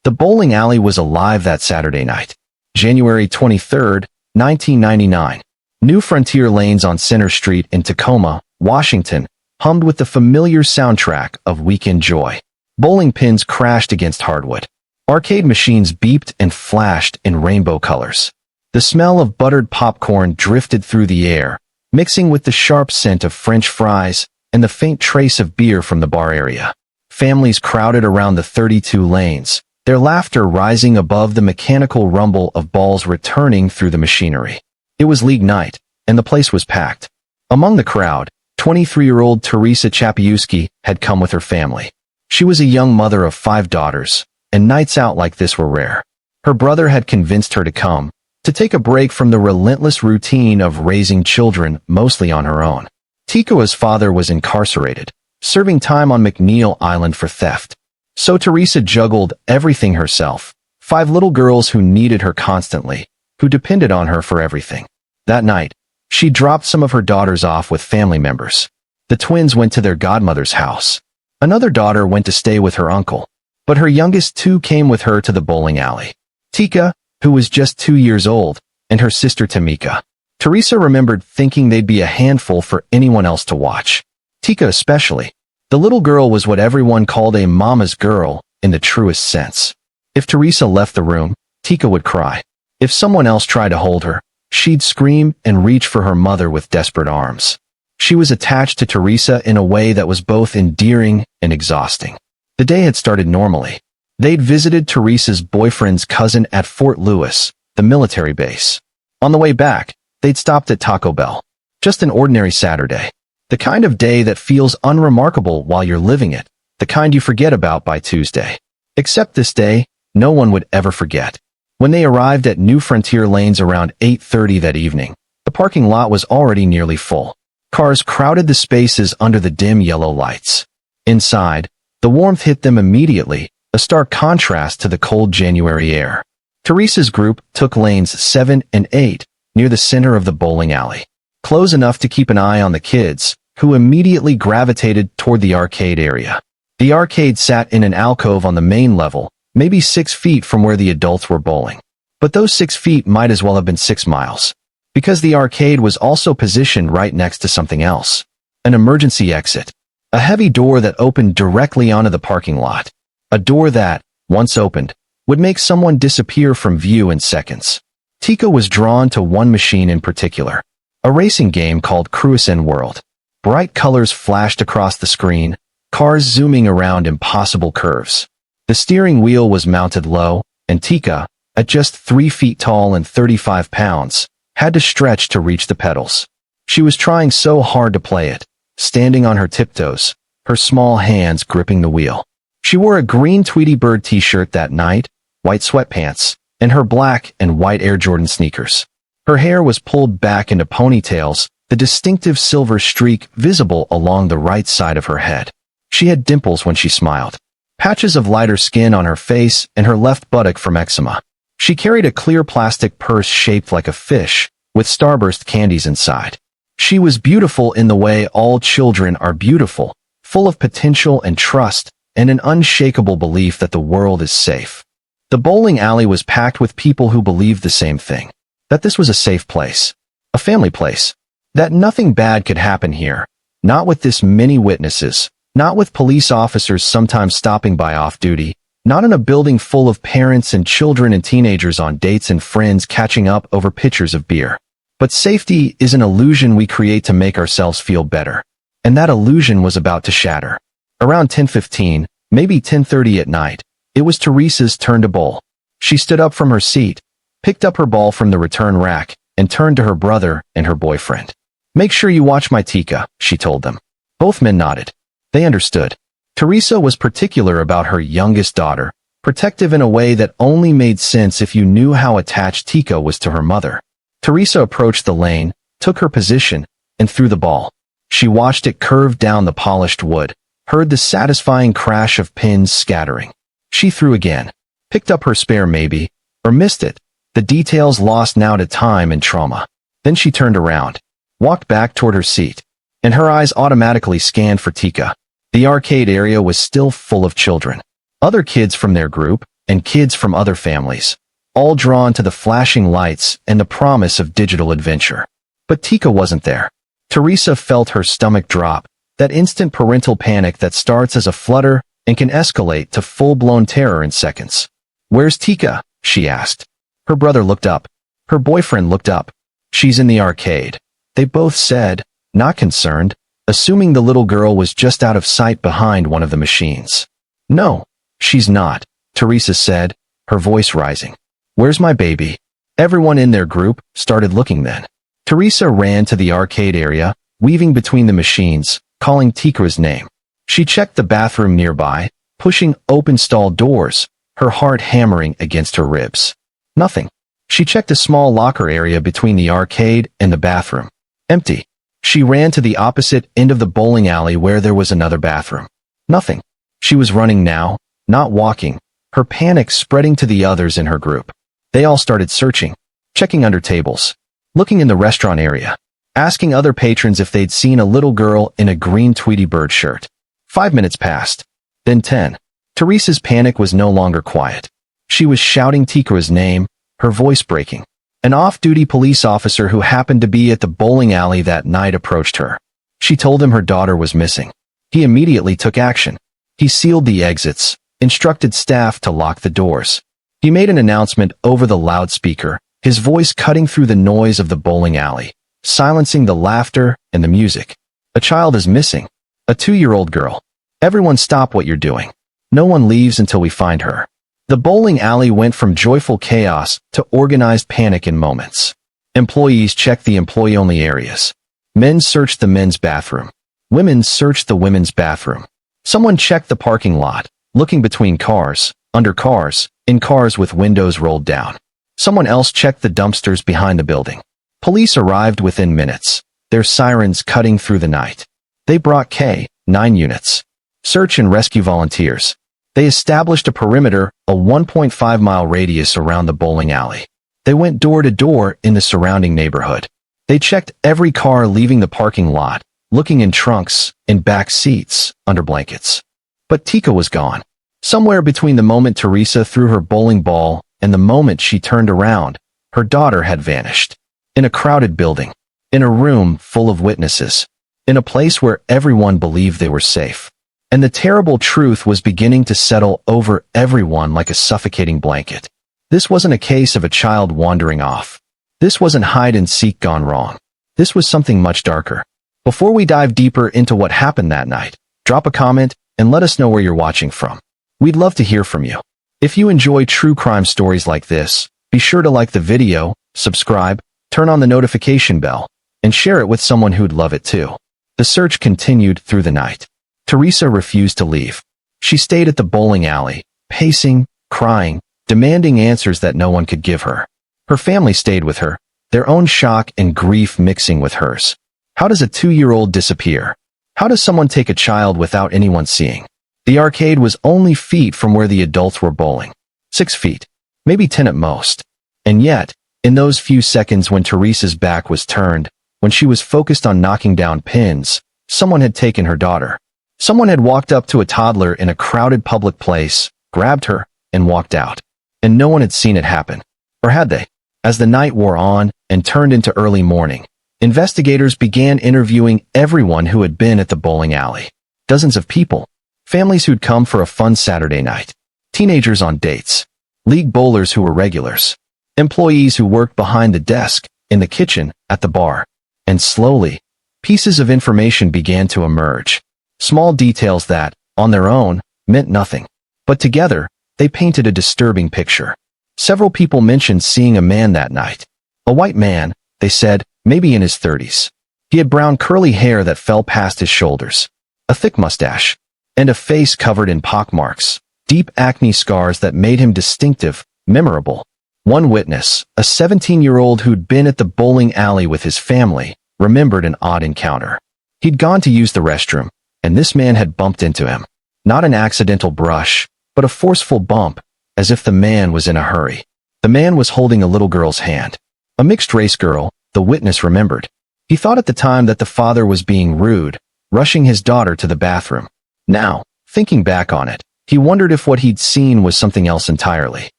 The bowling alley was alive that Saturday night. January 23, 1999. New Frontier lanes on Center Street in Tacoma, Washington, hummed with the familiar soundtrack of Weekend Joy. Bowling pins crashed against hardwood. Arcade machines beeped and flashed in rainbow colors. The smell of buttered popcorn drifted through the air, mixing with the sharp scent of French fries and the faint trace of beer from the bar area. Families crowded around the 32 lanes, their laughter rising above the mechanical rumble of balls returning through the machinery. It was league night, and the place was packed. Among the crowd, 23-year-old Teresa Chapiewski had come with her family. She was a young mother of 5 daughters, and nights out like this were rare. Her brother had convinced her to come, to take a break from the relentless routine of raising children mostly on her own. Teekah's father was incarcerated, serving time on McNeil Island for theft. So Teresa juggled everything herself, 5 little girls who needed her constantly, who depended on her for everything. That night, she dropped some of her daughters off with family members. The twins went to their godmother's house. Another daughter went to stay with her uncle, but her youngest 2 came with her to the bowling alley. Teekah, who was just 2 years old, and her sister Tamika. Teresa remembered thinking they'd be a handful for anyone else to watch. Teekah especially. The little girl was what everyone called a mama's girl in the truest sense. If Teresa left the room, Teekah would cry. If someone else tried to hold her, she'd scream and reach for her mother with desperate arms. She was attached to Teresa in a way that was both endearing and exhausting. The day had started normally. They'd visited Teresa's boyfriend's cousin at Fort Lewis, the military base. On the way back, they'd stopped at Taco Bell. Just an ordinary Saturday. The kind of day that feels unremarkable while you're living it, the kind you forget about by Tuesday. Except this day, no one would ever forget. When they arrived at New Frontier lanes around 8:30 that evening, the parking lot was already nearly full. Cars crowded the spaces under the dim yellow lights. Inside, the warmth hit them immediately, a stark contrast to the cold January air. Teresa's group took lanes 7 and 8, near the center of the bowling alley. Close enough to keep an eye on the kids, who immediately gravitated toward the arcade area. The arcade sat in an alcove on the main level, maybe 6 feet from where the adults were bowling. But those 6 feet might as well have been 6 miles. Because the arcade was also positioned right next to something else. An emergency exit. A heavy door that opened directly onto the parking lot. A door that, once opened, would make someone disappear from view in seconds. Teekah was drawn to one machine in particular. A racing game called Cruisen World. Bright colors flashed across the screen, cars zooming around impossible curves. The steering wheel was mounted low, and Teekah, at just 3 feet tall and 35 pounds, had to stretch to reach the pedals. She was trying so hard to play it, standing on her tiptoes, her small hands gripping the wheel. She wore a green Tweety Bird t-shirt that night, white sweatpants, and her black and white Air Jordan sneakers. Her hair was pulled back into ponytails, the distinctive silver streak visible along the right side of her head. She had dimples when she smiled. Patches of lighter skin on her face and her left buttock from eczema. She carried a clear plastic purse shaped like a fish, with Starburst candies inside. She was beautiful in the way all children are beautiful, full of potential and trust, and an unshakable belief that the world is safe. The bowling alley was packed with people who believed the same thing. That this was a safe place. A family place. That nothing bad could happen here. Not with this many witnesses. Not with police officers sometimes stopping by off-duty. Not in a building full of parents and children and teenagers on dates and friends catching up over pitchers of beer. But safety is an illusion we create to make ourselves feel better. And that illusion was about to shatter. Around 10:15, maybe 10:30 at night, it was Teresa's turn to bowl. She stood up from her seat, picked up her ball from the return rack, and turned to her brother and her boyfriend. "Make sure you watch my Teekah," she told them. Both men nodded. They understood. Teresa was particular about her youngest daughter, protective in a way that only made sense if you knew how attached Teekah was to her mother. Teresa approached the lane, took her position, and threw the ball. She watched it curve down the polished wood, heard the satisfying crash of pins scattering. She threw again, picked up her spare maybe, or missed it, the details lost now to time and trauma. Then she turned around, walked back toward her seat, and her eyes automatically scanned for Teekah. The arcade area was still full of children. Other kids from their group, and kids from other families, all drawn to the flashing lights and the promise of digital adventure. But Teekah wasn't there. Teresa felt her stomach drop, that instant parental panic that starts as a flutter and can escalate to full-blown terror in seconds. "Where's Teekah?" she asked. Her brother looked up. Her boyfriend looked up. "She's in the arcade," they both said, not concerned, assuming the little girl was just out of sight behind one of the machines. "No, she's not," Teresa said, her voice rising. "Where's my baby?" Everyone in their group started looking then. Teresa ran to the arcade area, weaving between the machines, calling Teekah's name. She checked the bathroom nearby, pushing open stall doors, her heart hammering against her ribs. Nothing. She checked a small locker area between the arcade and the bathroom. Empty. She ran to the opposite end of the bowling alley where there was another bathroom. Nothing. She was running now, not walking, her panic spreading to the others in her group. They all started searching, checking under tables, looking in the restaurant area, asking other patrons if they'd seen a little girl in a green Tweety Bird shirt. 5 minutes passed. Then 10. Teresa's panic was no longer quiet. She was shouting Teekah's name, her voice breaking. An off-duty police officer who happened to be at the bowling alley that night approached her. She told him her daughter was missing. He immediately took action. He sealed the exits, instructed staff to lock the doors. He made an announcement over the loudspeaker, his voice cutting through the noise of the bowling alley, silencing the laughter and the music. "A child is missing. A 2-year-old girl. Everyone stop what you're doing. No one leaves until we find her." The bowling alley went from joyful chaos to organized panic in moments. Employees checked the employee-only areas. Men searched the men's bathroom. Women searched the women's bathroom. Someone checked the parking lot, looking between cars, under cars, in cars with windows rolled down. Someone else checked the dumpsters behind the building. Police arrived within minutes, their sirens cutting through the night. They brought K-9 units. Search and rescue volunteers. They established a perimeter, a 1.5-mile radius around the bowling alley. They went door to door in the surrounding neighborhood. They checked every car leaving the parking lot, looking in trunks, in back seats, under blankets. But Teekah was gone. Somewhere between the moment Teresa threw her bowling ball and the moment she turned around, her daughter had vanished. In a crowded building. In a room full of witnesses. In a place where everyone believed they were safe. And the terrible truth was beginning to settle over everyone like a suffocating blanket. This wasn't a case of a child wandering off. This wasn't hide-and-seek gone wrong. This was something much darker. Before we dive deeper into what happened that night, drop a comment and let us know where you're watching from. We'd love to hear from you. If you enjoy true crime stories like this, be sure to like the video, subscribe, turn on the notification bell, and share it with someone who'd love it too. The search continued through the night. Teresa refused to leave. She stayed at the bowling alley, pacing, crying, demanding answers that no one could give her. Her family stayed with her, their own shock and grief mixing with hers. How does a 2-year-old disappear? How does someone take a child without anyone seeing? The arcade was only feet from where the adults were bowling. 6 feet. Maybe 10 at most. And yet, in those few seconds when Teresa's back was turned, when she was focused on knocking down pins, someone had taken her daughter. Someone had walked up to a toddler in a crowded public place, grabbed her, and walked out. And no one had seen it happen. Or had they? As the night wore on and turned into early morning, investigators began interviewing everyone who had been at the bowling alley. Dozens of people. Families who'd come for a fun Saturday night. Teenagers on dates. League bowlers who were regulars. Employees who worked behind the desk, in the kitchen, at the bar. And slowly, pieces of information began to emerge. Small details that, on their own, meant nothing. But together, they painted a disturbing picture. Several people mentioned seeing a man that night. A white man, they said, maybe in his 30s. He had brown curly hair that fell past his shoulders. A thick mustache. And a face covered in pockmarks. Deep acne scars that made him distinctive, memorable. One witness, a 17-year-old who'd been at the bowling alley with his family, remembered an odd encounter. He'd gone to use the restroom, and this man had bumped into him. Not an accidental brush, but a forceful bump, as if the man was in a hurry. The man was holding a little girl's hand. A mixed-race girl, the witness remembered. He thought at the time that the father was being rude, rushing his daughter to the bathroom. Now, thinking back on it, He wondered if what he'd seen was something else entirely.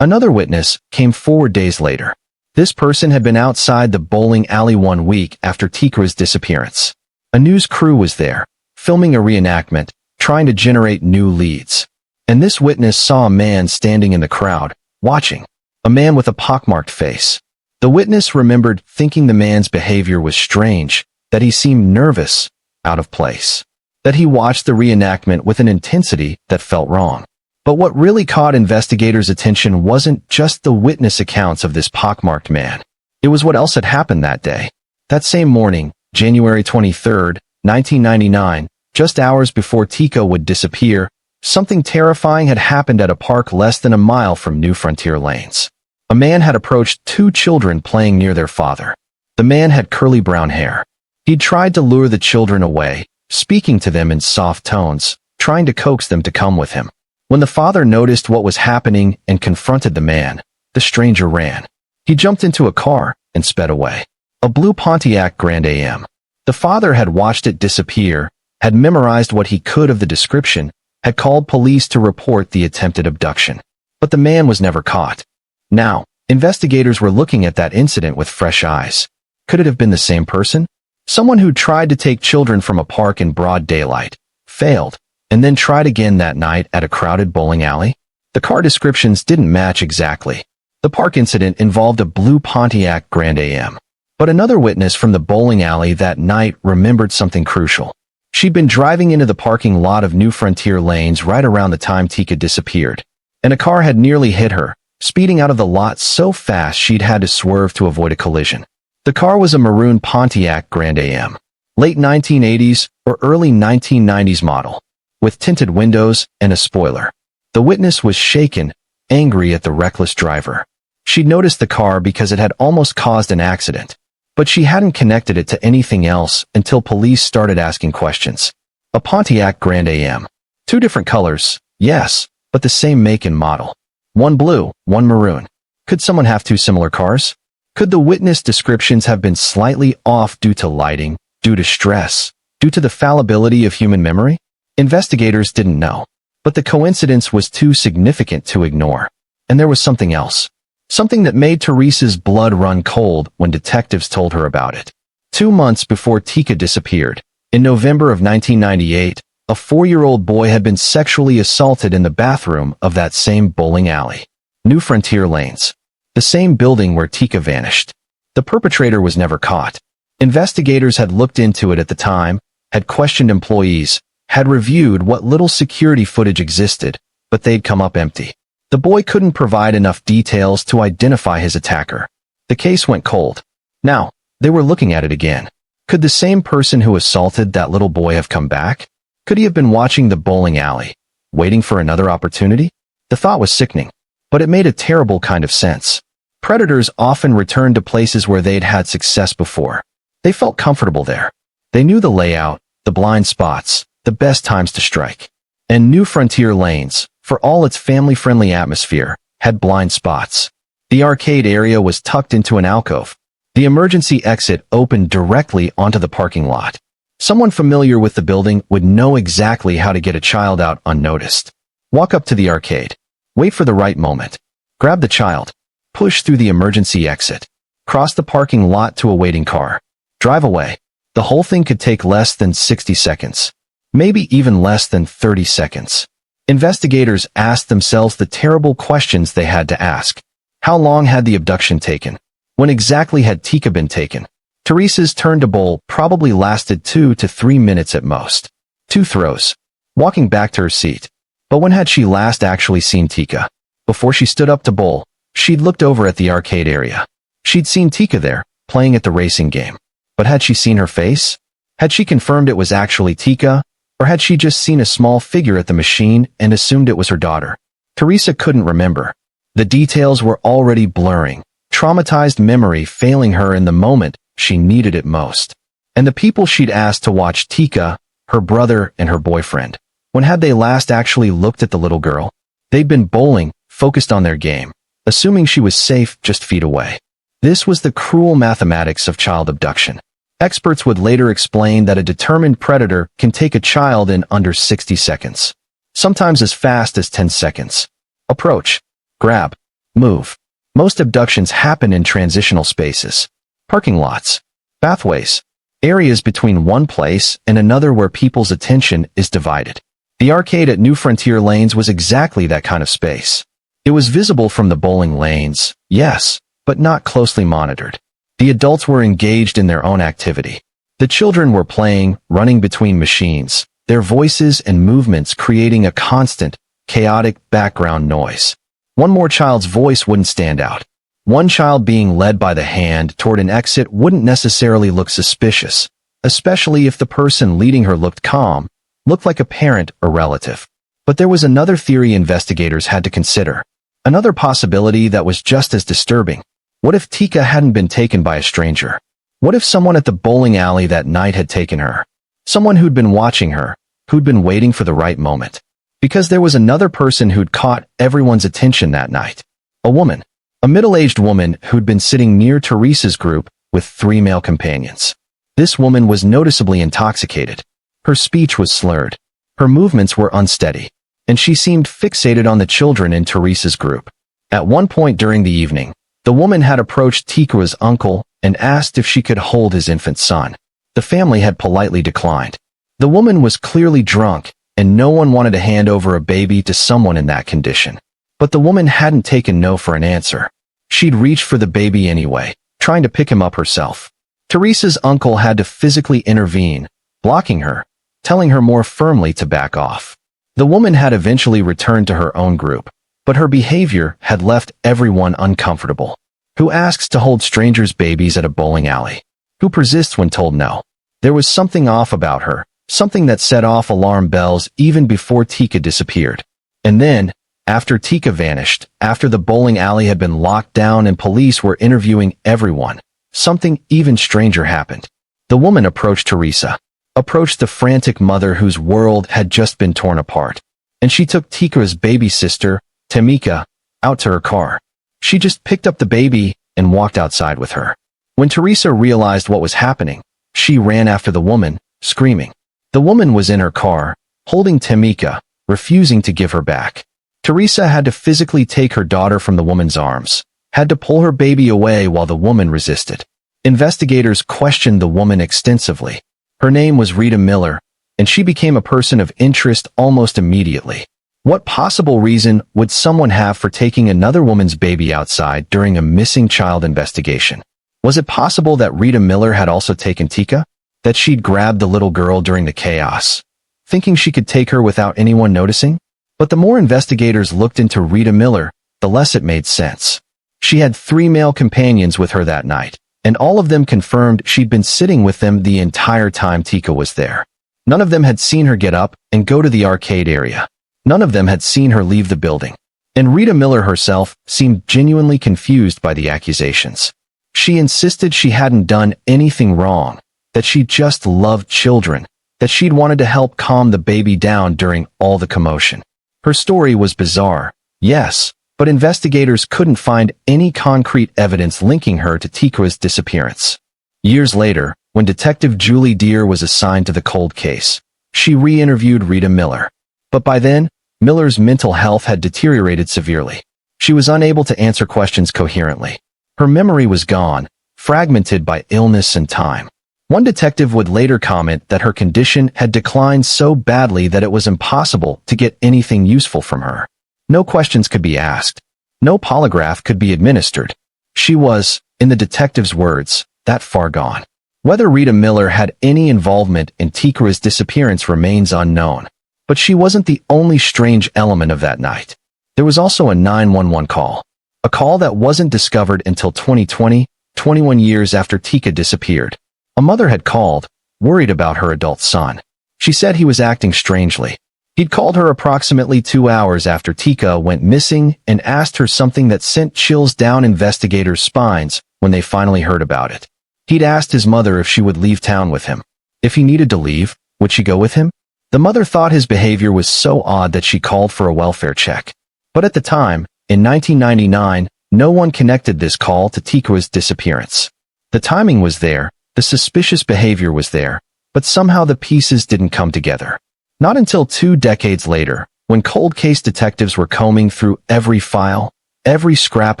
Another witness came forward days later. This person had been outside the bowling alley 1 week after Teekah's disappearance. A news crew was there, filming a reenactment, trying to generate new leads. And this witness saw a man standing in the crowd, watching. A man with a pockmarked face. The witness remembered thinking the man's behavior was strange, that he seemed nervous, out of place. That he watched the reenactment with an intensity that felt wrong. But what really caught investigators' attention wasn't just the witness accounts of this pockmarked man. It was what else had happened that day. That same morning, January 23, 1999, just hours before Teekah would disappear, something terrifying had happened at a park less than a mile from New Frontier Lanes. A man had approached 2 children playing near their father. The man had curly brown hair. He'd tried to lure the children away, speaking to them in soft tones, trying to coax them to come with him. When the father noticed what was happening and confronted the man, the stranger ran. He jumped into a car and sped away. A blue Pontiac Grand AM. The father had watched it disappear, had memorized what he could of the description, had called police to report the attempted abduction. But the man was never caught. Now, investigators were looking at that incident with fresh eyes. Could it have been the same person? Someone who tried to take children from a park in broad daylight, failed, and then tried again that night at a crowded bowling alley? The car descriptions didn't match exactly. The park incident involved a blue Pontiac Grand AM. But another witness from the bowling alley that night remembered something crucial. She'd been driving into the parking lot of New Frontier Lanes right around the time Teekah disappeared, and a car had nearly hit her, speeding out of the lot so fast she'd had to swerve to avoid a collision. The car was a maroon Pontiac Grand AM, late 1980s or early 1990s model, with tinted windows and a spoiler. The witness was shaken, angry at the reckless driver. She'd noticed the car because it had almost caused an accident, but she hadn't connected it to anything else until police started asking questions. A Pontiac Grand AM. 2 different colors, yes, but the same make and model. One blue, one maroon. Could someone have 2 similar cars? Could the witness descriptions have been slightly off due to lighting, due to stress, due to the fallibility of human memory? Investigators didn't know, but the coincidence was too significant to ignore. And there was something else. Something that made Teresa's blood run cold when detectives told her about it. 2 months before Teekah disappeared, in November of 1998, a 4-year-old boy had been sexually assaulted in the bathroom of that same bowling alley. New Frontier Lanes. The same building where Teekah vanished. The perpetrator was never caught. Investigators had looked into it at the time, had questioned employees, had reviewed what little security footage existed, but they'd come up empty. The boy couldn't provide enough details to identify his attacker. The case went cold. Now, they were looking at it again. Could the same person who assaulted that little boy have come back? Could he have been watching the bowling alley, waiting for another opportunity? The thought was sickening, but it made a terrible kind of sense. Predators often returned to places where they'd had success before. They felt comfortable there. They knew the layout, the blind spots, the best times to strike. And New Frontier Lanes, for all its family-friendly atmosphere, had blind spots. The arcade area was tucked into an alcove. The emergency exit opened directly onto the parking lot. Someone familiar with the building would know exactly how to get a child out unnoticed. Walk up to the arcade. Wait for the right moment. Grab the child. Push through the emergency exit. Cross the parking lot to a waiting car. Drive away. The whole thing could take less than 60 seconds. Maybe even less than 30 seconds. Investigators asked themselves the terrible questions they had to ask. How long had the abduction taken? When exactly had Teekah been taken? Teresa's turn to bowl probably lasted 2 to 3 minutes at most. 2 throws. Walking back to her seat. But when had she last actually seen Teekah? Before she stood up to bowl, she'd looked over at the arcade area. She'd seen Teekah there, playing at the racing game. But had she seen her face? Had she confirmed it was actually Teekah? Or had she just seen a small figure at the machine and assumed it was her daughter? Teresa couldn't remember. The details were already blurring, traumatized memory failing her in the moment she needed it most. And the people she'd asked to watch Teekah, her brother and her boyfriend, when had they last actually looked at the little girl? They'd been bowling, focused on their game, assuming she was safe just feet away. This was the cruel mathematics of child abduction. Experts would later explain that a determined predator can take a child in under 60 seconds. sometimes as fast as 10 seconds. Approach, grab, move. Most abductions happen in transitional spaces, parking lots, pathways, areas between one place and another where people's attention is divided. The arcade at New Frontier Lanes was exactly that kind of space. It was visible from the bowling lanes, yes, but not closely monitored. The adults were engaged in their own activity. The children were playing, running between machines, their voices and movements creating a constant, chaotic background noise. One more child's voice wouldn't stand out. One child being led by the hand toward an exit wouldn't necessarily look suspicious, especially if the person leading her looked calm, looked like a parent or relative. But there was another theory investigators had to consider. Another possibility that was just as disturbing. What if Teekah hadn't been taken by a stranger? What if someone at the bowling alley that night had taken her? Someone who'd been watching her, who'd been waiting for the right moment. Because there was another person who'd caught everyone's attention that night. A woman. A middle-aged woman who'd been sitting near Teresa's group with 3 male companions. This woman was noticeably intoxicated. Her speech was slurred. Her movements were unsteady. And she seemed fixated on the children in Teresa's group. At one point during the evening, the woman had approached Teekah's uncle and asked if she could hold his infant son. The family had politely declined. The woman was clearly drunk, and no one wanted to hand over a baby to someone in that condition. But the woman hadn't taken no for an answer. She'd reached for the baby anyway, trying to pick him up herself. Teresa's uncle had to physically intervene, blocking her, telling her more firmly to back off. The woman had eventually returned to her own group, but her behavior had left everyone uncomfortable. Who asks to hold strangers' babies at a bowling alley? Who persists when told no? There was something off about her, something that set off alarm bells even before Teekah disappeared. And then, after Teekah vanished, after the bowling alley had been locked down and police were interviewing everyone, something even stranger happened. The woman approached Teresa, approached the frantic mother whose world had just been torn apart, and she took Teekah's baby sister, Teekah, out to her car. She just picked up the baby and walked outside with her. When Teresa realized what was happening, she ran after the woman, screaming. The woman was in her car, holding Teekah, refusing to give her back. Teresa had to physically take her daughter from the woman's arms, had to pull her baby away while the woman resisted. Investigators questioned the woman extensively. Her name was Rita Miller, and she became a person of interest almost immediately. What possible reason would someone have for taking another woman's baby outside during a missing child investigation? Was it possible that Rita Miller had also taken Teekah? That she'd grabbed the little girl during the chaos, thinking she could take her without anyone noticing? But the more investigators looked into Rita Miller, the less it made sense. She had 3 male companions with her that night, and all of them confirmed she'd been sitting with them the entire time Teekah was there. None of them had seen her get up and go to the arcade area. None of them had seen her leave the building. And Rita Miller herself seemed genuinely confused by the accusations. She insisted she hadn't done anything wrong, that she just loved children, that she'd wanted to help calm the baby down during all the commotion. Her story was bizarre, yes, but investigators couldn't find any concrete evidence linking her to Teekah's disappearance. Years later, when Detective Julie Deere was assigned to the cold case, she re-interviewed Rita Miller. But by then, Miller's mental health had deteriorated severely. She was unable to answer questions coherently. Her memory was gone, fragmented by illness and time. One detective would later comment that her condition had declined so badly that it was impossible to get anything useful from her. No questions could be asked. No polygraph could be administered. She was, in the detective's words, that far gone. Whether Rita Miller had any involvement in Teekah's disappearance remains unknown. But she wasn't the only strange element of that night. There was also a 911 call. A call that wasn't discovered until 2020, 21 years after Teekah disappeared. A mother had called, worried about her adult son. She said he was acting strangely. He'd called her approximately 2 hours after Teekah went missing and asked her something that sent chills down investigators' spines when they finally heard about it. He'd asked his mother if she would leave town with him. If he needed to leave, would she go with him? The mother thought his behavior was so odd that she called for a welfare check. But at the time, in 1999, no one connected this call to Teekah's disappearance. The timing was there, the suspicious behavior was there, but somehow the pieces didn't come together. Not until 2 decades later, When cold case detectives were combing through every file, every scrap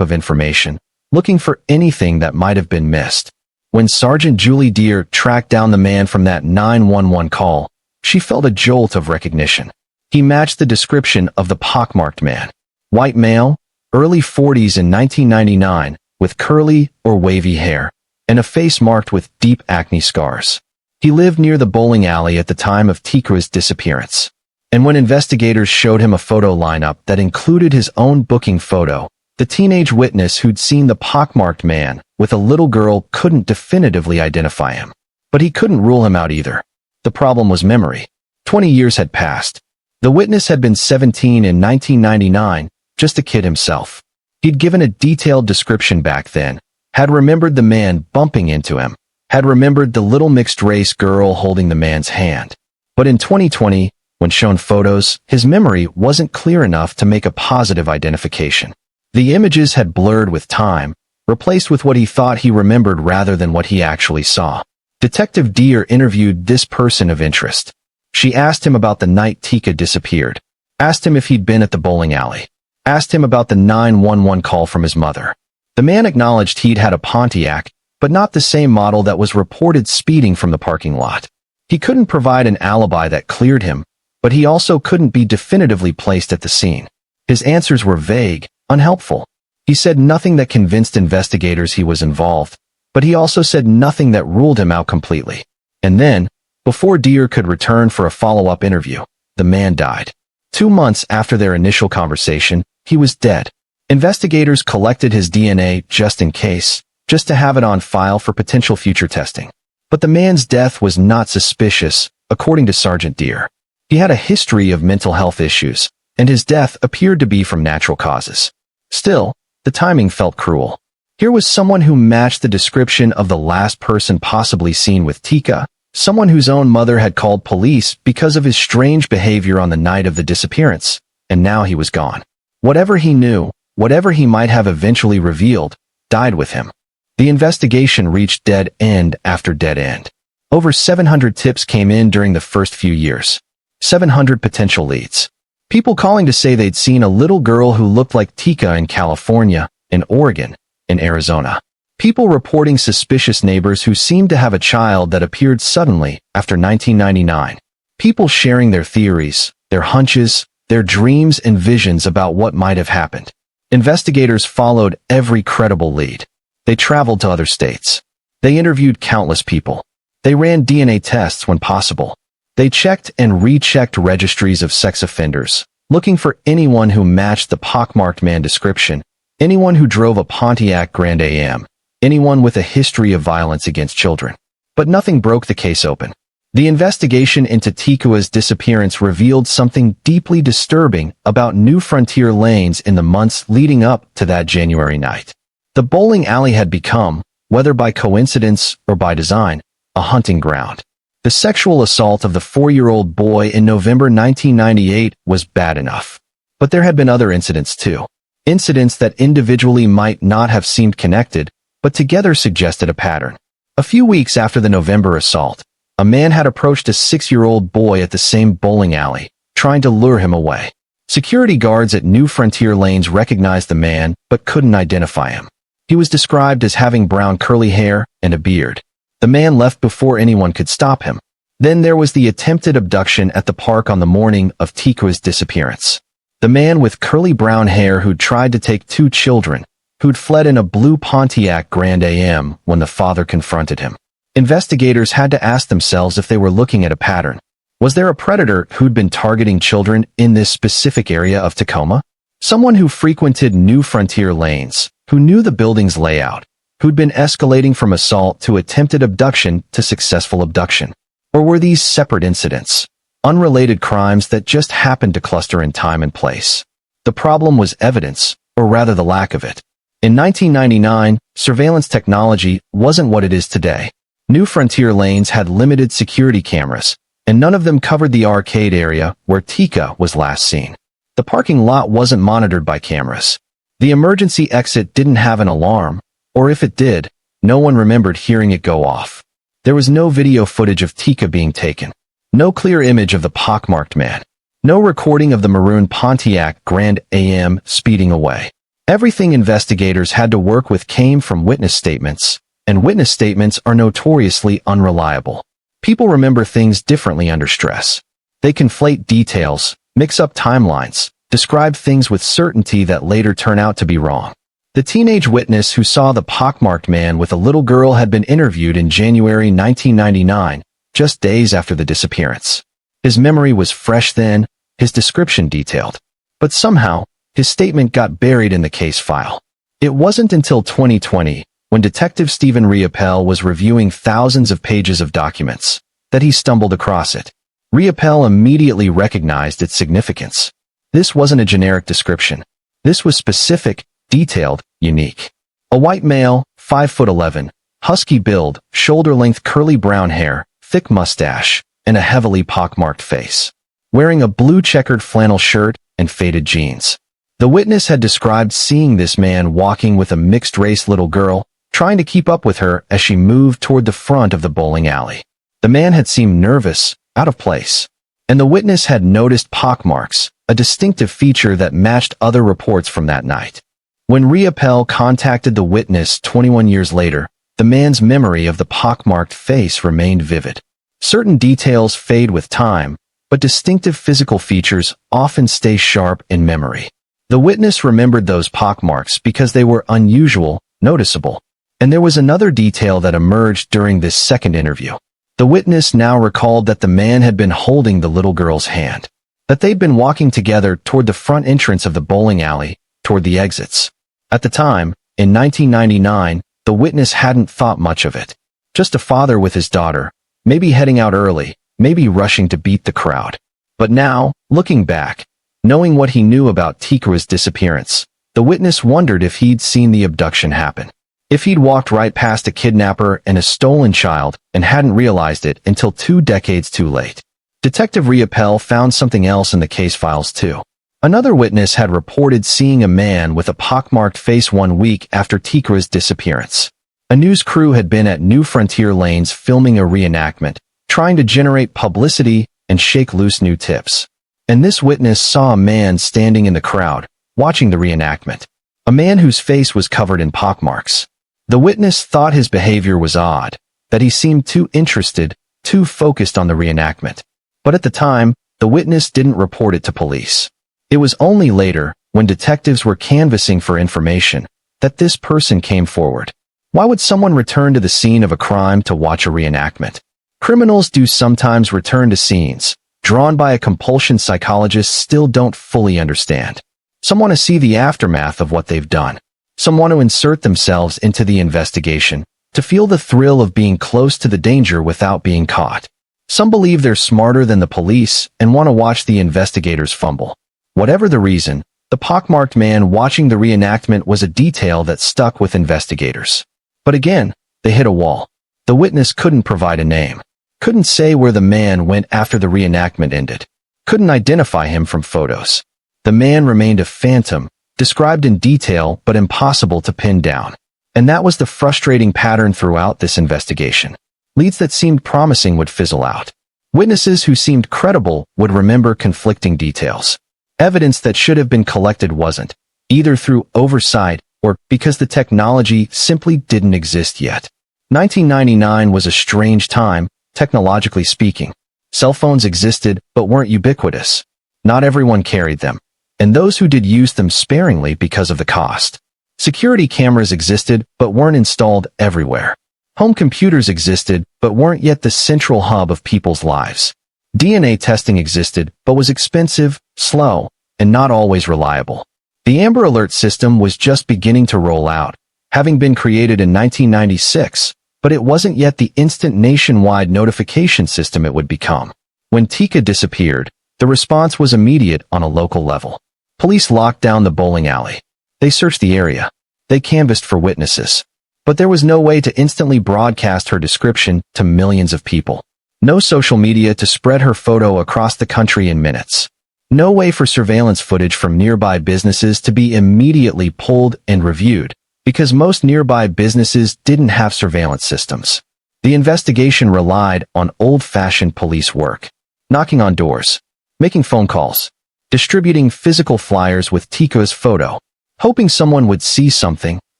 of information, looking for anything that might have been missed. When Sergeant Julie Deere tracked down the man from that 911 call, she felt a jolt of recognition. He matched the description of the pockmarked man. White male, early 40s in 1999, with curly or wavy hair, and a face marked with deep acne scars. He lived near the bowling alley at the time of Teekah's disappearance. And when investigators showed him a photo lineup that included his own booking photo, the teenage witness who'd seen the pockmarked man with a little girl couldn't definitively identify him. But he couldn't rule him out either. The problem was memory. 20 years had passed. The witness had been 17 in 1999, just a kid himself. He'd given a detailed description back then, had remembered the man bumping into him, had remembered the little mixed-race girl holding the man's hand. But in 2020, when shown photos, his memory wasn't clear enough to make a positive identification. The images had blurred with time, replaced with what he thought he remembered rather than what he actually saw. Detective Deere interviewed this person of interest. She asked him about the night Teekah disappeared, asked him if he'd been at the bowling alley, asked him about the 911 call from his mother. The man acknowledged he'd had a Pontiac, but not the same model that was reported speeding from the parking lot. He couldn't provide an alibi that cleared him, but he also couldn't be definitively placed at the scene. His answers were vague, unhelpful. He said nothing that convinced investigators he was involved, but he also said nothing that ruled him out completely. And then, before Deere could return for a follow-up interview, the man died. 2 months after their initial conversation, he was dead. Investigators collected his DNA just in case, just to have it on file for potential future testing. But the man's death was not suspicious, according to Sergeant Deere. He had a history of mental health issues, and his death appeared to be from natural causes. Still, the timing felt cruel. Here was someone who matched the description of the last person possibly seen with Teekah, someone whose own mother had called police because of his strange behavior on the night of the disappearance, and now he was gone. Whatever he knew, whatever he might have eventually revealed, died with him. The investigation reached dead end after dead end. Over 700 tips came in during the first few years. 700 potential leads. People calling to say they'd seen a little girl who looked like Teekah in California, in Oregon, in Arizona. People reporting suspicious neighbors who seemed to have a child that appeared suddenly after 1999. People sharing their theories, their hunches, their dreams and visions about what might have happened. Investigators followed every credible lead. They traveled to other states. They interviewed countless people. They ran DNA tests when possible. They checked and rechecked registries of sex offenders, looking for anyone who matched the pockmarked man description, anyone who drove a Pontiac Grand Am, anyone with a history of violence against children. But nothing broke the case open. The investigation into Teekah's disappearance revealed something deeply disturbing about New Frontier lanes in the months leading up to that January night. The bowling alley had become, whether by coincidence or by design, a hunting ground. The sexual assault of the 4-year-old boy in November 1998 was bad enough. But there had been other incidents too. Incidents that individually might not have seemed connected, but together suggested a pattern. A few weeks after the November assault, a man had approached a 6-year-old boy at the same bowling alley, trying to lure him away. Security guards at New Frontier lanes recognized the man, but couldn't identify him. He was described as having brown curly hair and a beard. The man left before anyone could stop him. Then there was the attempted abduction at the park on the morning of Teekah's disappearance. The man with curly brown hair who'd tried to take 2 children, who'd fled in a blue Pontiac Grand Am when the father confronted him. Investigators had to ask themselves if they were looking at a pattern. Was there a predator who'd been targeting children in this specific area of Tacoma? Someone who frequented New Frontier lanes, who knew the building's layout, who'd been escalating from assault to attempted abduction to successful abduction? Or were these separate incidents, unrelated crimes that just happened to cluster in time and place? The problem was evidence, or rather the lack of it. In 1999, surveillance technology wasn't what it is today. New Frontier lanes had limited security cameras, and none of them covered the arcade area where Teekah was last seen. The parking lot wasn't monitored by cameras. The emergency exit didn't have an alarm, or if it did, no one remembered hearing it go off. There was no video footage of Teekah being taken. No clear image of the pockmarked man. No recording of the maroon Pontiac Grand AM speeding away. Everything investigators had to work with came from witness statements, and witness statements are notoriously unreliable. People remember things differently under stress. They conflate details, mix up timelines, describe things with certainty that later turn out to be wrong. The teenage witness who saw the pockmarked man with a little girl had been interviewed in January 1999, just days after the disappearance. His memory was fresh then, his description detailed. But somehow, his statement got buried in the case file. It wasn't until 2020, when Detective Stephen Riopel was reviewing thousands of pages of documents, that he stumbled across it. Riopel immediately recognized its significance. This wasn't a generic description. This was specific, detailed, unique. A white male, 5'11", husky build, shoulder-length curly brown hair, thick mustache, and a heavily pockmarked face. Wearing a blue checkered flannel shirt and faded jeans. The witness had described seeing this man walking with a mixed-race little girl, trying to keep up with her as she moved toward the front of the bowling alley. The man had seemed nervous, out of place. And the witness had noticed pockmarks, a distinctive feature that matched other reports from that night. When Riopel contacted the witness 21 years later, the man's memory of the pockmarked face remained vivid. Certain details fade with time, but distinctive physical features often stay sharp in memory. The witness remembered those pockmarks because they were unusual, noticeable. And there was another detail that emerged during this second interview. The witness now recalled that the man had been holding the little girl's hand. That they'd been walking together toward the front entrance of the bowling alley, toward the exits. At the time, in 1999, the witness hadn't thought much of it. Just a father with his daughter, maybe heading out early, maybe rushing to beat the crowd. But now, looking back, knowing what he knew about Teekah's disappearance, the witness wondered if he'd seen the abduction happen. If he'd walked right past a kidnapper and a stolen child and hadn't realized it until 2 decades too late. Detective Riopel found something else in the case files too. Another witness had reported seeing a man with a pockmarked face 1 week after Teekah's disappearance. A news crew had been at New Frontier Lanes filming a reenactment, trying to generate publicity and shake loose new tips. And this witness saw a man standing in the crowd, watching the reenactment. A man whose face was covered in pockmarks. The witness thought his behavior was odd, that he seemed too interested, too focused on the reenactment. But at the time, the witness didn't report it to police. It was only later, when detectives were canvassing for information, that this person came forward. Why would someone return to the scene of a crime to watch a reenactment? Criminals do sometimes return to scenes, drawn by a compulsion psychologists still don't fully understand. Some want to see the aftermath of what they've done. Some want to insert themselves into the investigation, to feel the thrill of being close to the danger without being caught. Some believe they're smarter than the police and want to watch the investigators fumble. Whatever the reason, the pockmarked man watching the reenactment was a detail that stuck with investigators. But again, they hit a wall. The witness couldn't provide a name. Couldn't say where the man went after the reenactment ended. Couldn't identify him from photos. The man remained a phantom, described in detail but impossible to pin down. And that was the frustrating pattern throughout this investigation. Leads that seemed promising would fizzle out. Witnesses who seemed credible would remember conflicting details. Evidence that should have been collected wasn't, either through oversight or because the technology simply didn't exist yet. 1999 was a strange time, technologically speaking. Cell phones existed but weren't ubiquitous. Not everyone carried them, and those who did used them sparingly because of the cost. Security cameras existed but weren't installed everywhere. Home computers existed but weren't yet the central hub of people's lives. DNA testing existed but was expensive, slow, and not always reliable. The Amber Alert system was just beginning to roll out, having been created in 1996, but it wasn't yet the instant nationwide notification system it would become. When Teekah disappeared, the response was immediate on a local level. Police locked down the bowling alley. They searched the area. They canvassed for witnesses. But there was no way to instantly broadcast her description to millions of people. No social media to spread her photo across the country in minutes. No way for surveillance footage from nearby businesses to be immediately pulled and reviewed, because most nearby businesses didn't have surveillance systems. The investigation relied on old-fashioned police work. Knocking on doors. making phone calls, distributing physical flyers with Teekah's photo, hoping someone would see something,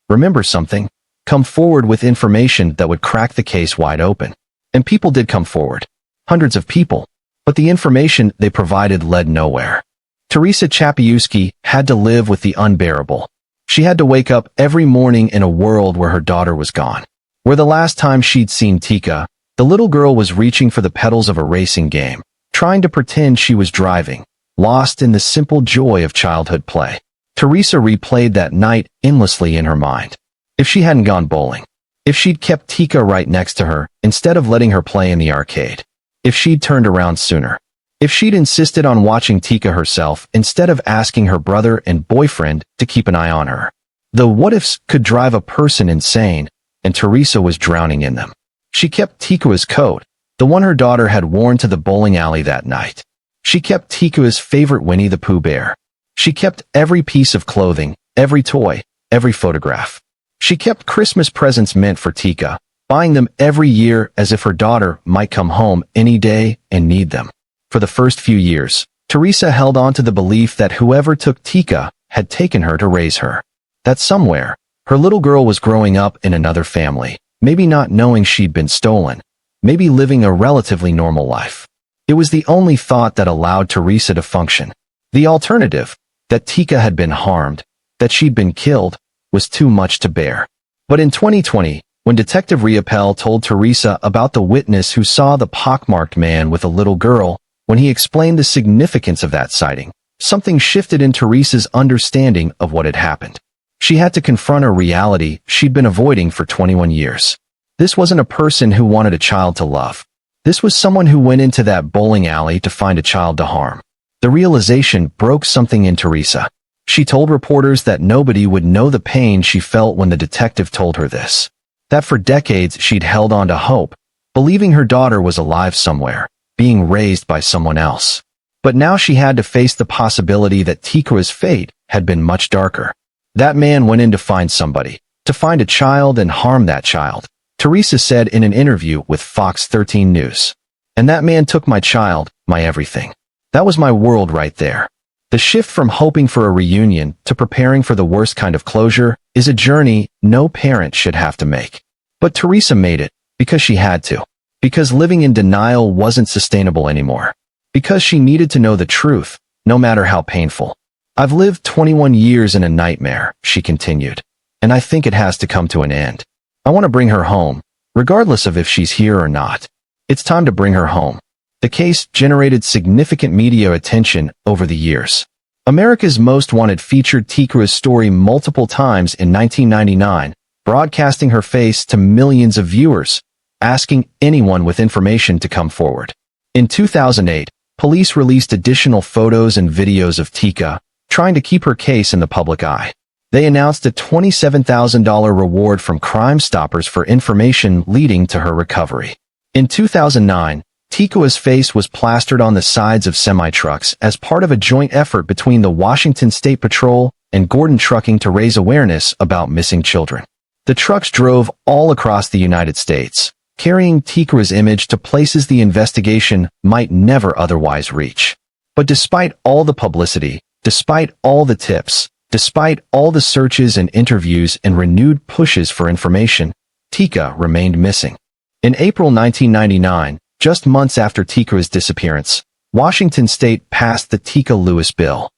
remember something, come forward with information that would crack the case wide open. And people did come forward. Hundreds of people. But the information they provided led nowhere. Teresa Chapiewski had to live with the unbearable. She had to wake up every morning in a world where her daughter was gone. Where the last time she'd seen Teekah, the little girl was reaching for the pedals of a racing game, trying to pretend she was driving, lost in the simple joy of childhood play. Teresa replayed that night endlessly in her mind. If she hadn't gone bowling. If she'd kept Teekah right next to her, instead of letting her play in the arcade. If she'd turned around sooner. If she'd insisted on watching Teekah herself instead of asking her brother and boyfriend to keep an eye on her. The what-ifs could drive a person insane, and Teresa was drowning in them. She kept Teekah's coat, the one her daughter had worn to the bowling alley that night. She kept Teekah's favorite Winnie the Pooh bear. She kept every piece of clothing, every toy, every photograph. She kept Christmas presents meant for Teekah, buying them every year as if her daughter might come home any day and need them. For the first few years, Teresa held on to the belief that whoever took Teekah had taken her to raise her. That somewhere, her little girl was growing up in another family, maybe not knowing she'd been stolen, maybe living a relatively normal life. It was the only thought that allowed Teresa to function. The alternative, that Teekah had been harmed, that she'd been killed, was too much to bear. But in 2020, when Detective Riopel told Teresa about the witness who saw the pockmarked man with a little girl, when he explained the significance of that sighting, something shifted in Teresa's understanding of what had happened. She had to confront a reality she'd been avoiding for 21 years. This wasn't a person who wanted a child to love. This was someone who went into that bowling alley to find a child to harm. The realization broke something in Teresa. She told reporters that nobody would know the pain she felt when the detective told her this. That for decades she'd held on to hope, believing her daughter was alive somewhere, being raised by someone else. But now she had to face the possibility that Teekah's fate had been much darker. That man went in to find somebody, to find a child and harm that child, Teresa said in an interview with Fox 13 News. And that man took my child, my everything. That was my world right there. The shift from hoping for a reunion to preparing for the worst kind of closure is a journey no parent should have to make. But Teresa made it, because she had to. Because living in denial wasn't sustainable anymore. Because she needed to know the truth, no matter how painful. I've lived 21 years in a nightmare, she continued. And I think it has to come to an end. I want to bring her home, regardless of if she's here or not. It's time to bring her home. The case generated significant media attention over the years. America's Most Wanted featured Teekah's story multiple times in 1999, broadcasting her face to millions of viewers, asking anyone with information to come forward. In 2008, police released additional photos and videos of Teekah, trying to keep her case in the public eye. They announced a $27,000 reward from Crime Stoppers for information leading to her recovery. In 2009, Teekah's face was plastered on the sides of semi-trucks as part of a joint effort between the Washington State Patrol and Gordon Trucking to raise awareness about missing children. The trucks drove all across the United States, carrying Teekah's image to places the investigation might never otherwise reach. But despite all the publicity, despite all the tips, despite all the searches and interviews and renewed pushes for information, Teekah remained missing. In April 1999, just months after Teekah's disappearance, Washington state passed the Teekah Lewis bill.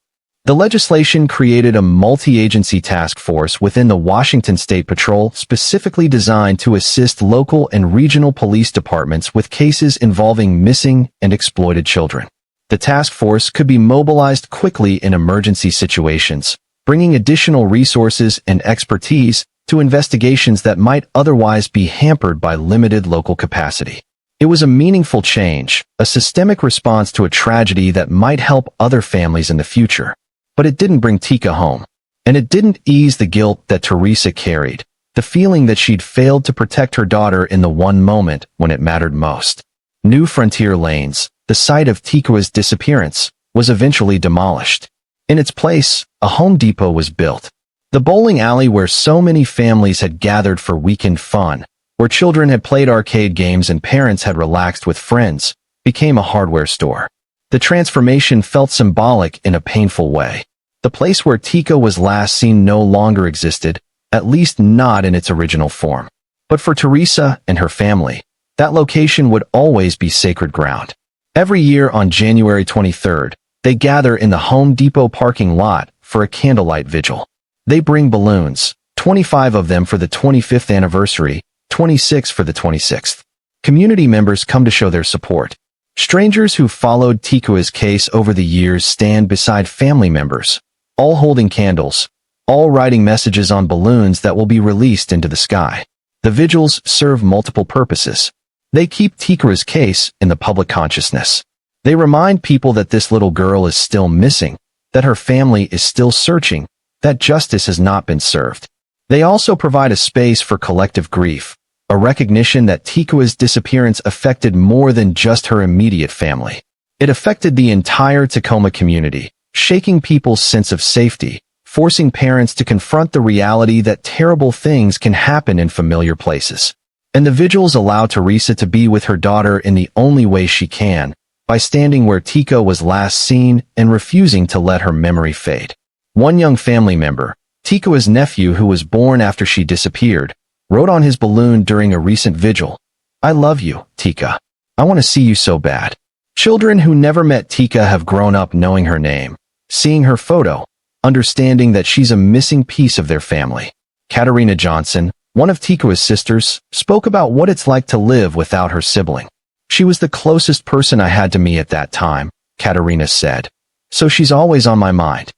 The legislation created a multi-agency task force within the Washington State Patrol specifically designed to assist local and regional police departments with cases involving missing and exploited children. The task force could be mobilized quickly in emergency situations, bringing additional resources and expertise to investigations that might otherwise be hampered by limited local capacity. It was a meaningful change, a systemic response to a tragedy that might help other families in the future. But it didn't bring Teekah home. And it didn't ease the guilt that Teresa carried, the feeling that she'd failed to protect her daughter in the one moment when it mattered most. New Frontier Lanes, the site of Teekah's disappearance, was eventually demolished. In its place, a Home Depot was built. The bowling alley where so many families had gathered for weekend fun, where children had played arcade games and parents had relaxed with friends, became a hardware store. The transformation felt symbolic in a painful way. The place where Teekah was last seen no longer existed, at least not in its original form. But for Teresa and her family, that location would always be sacred ground. Every year on January 23rd, they gather in the Home Depot parking lot for a candlelight vigil. They bring balloons, 25 of them for the 25th anniversary, 26 for the 26th. Community members come to show their support. Strangers who followed Teekah's case over the years stand beside family members, all holding candles, all writing messages on balloons that will be released into the sky. The vigils serve multiple purposes. They keep Teekah's case in the public consciousness. They remind people that this little girl is still missing, that her family is still searching, that justice has not been served. They also provide a space for collective grief, a recognition that Teekah's disappearance affected more than just her immediate family. It affected the entire Tacoma community, shaking people's sense of safety, forcing parents to confront the reality that terrible things can happen in familiar places. And the vigils allow Teresa to be with her daughter in the only way she can, by standing where Teekah was last seen and refusing to let her memory fade. One young family member, Teekah's nephew who was born after she disappeared, wrote on his balloon during a recent vigil, "I love you, Teekah. I want to see you so bad." Children who never met Teekah have grown up knowing her name, seeing her photo, understanding that she's a missing piece of their family. Katarina Johnson, one of Teekah's sisters, spoke about what it's like to live without her sibling. "She was the closest person I had to me at that time," Katarina said, "so she's always on my mind."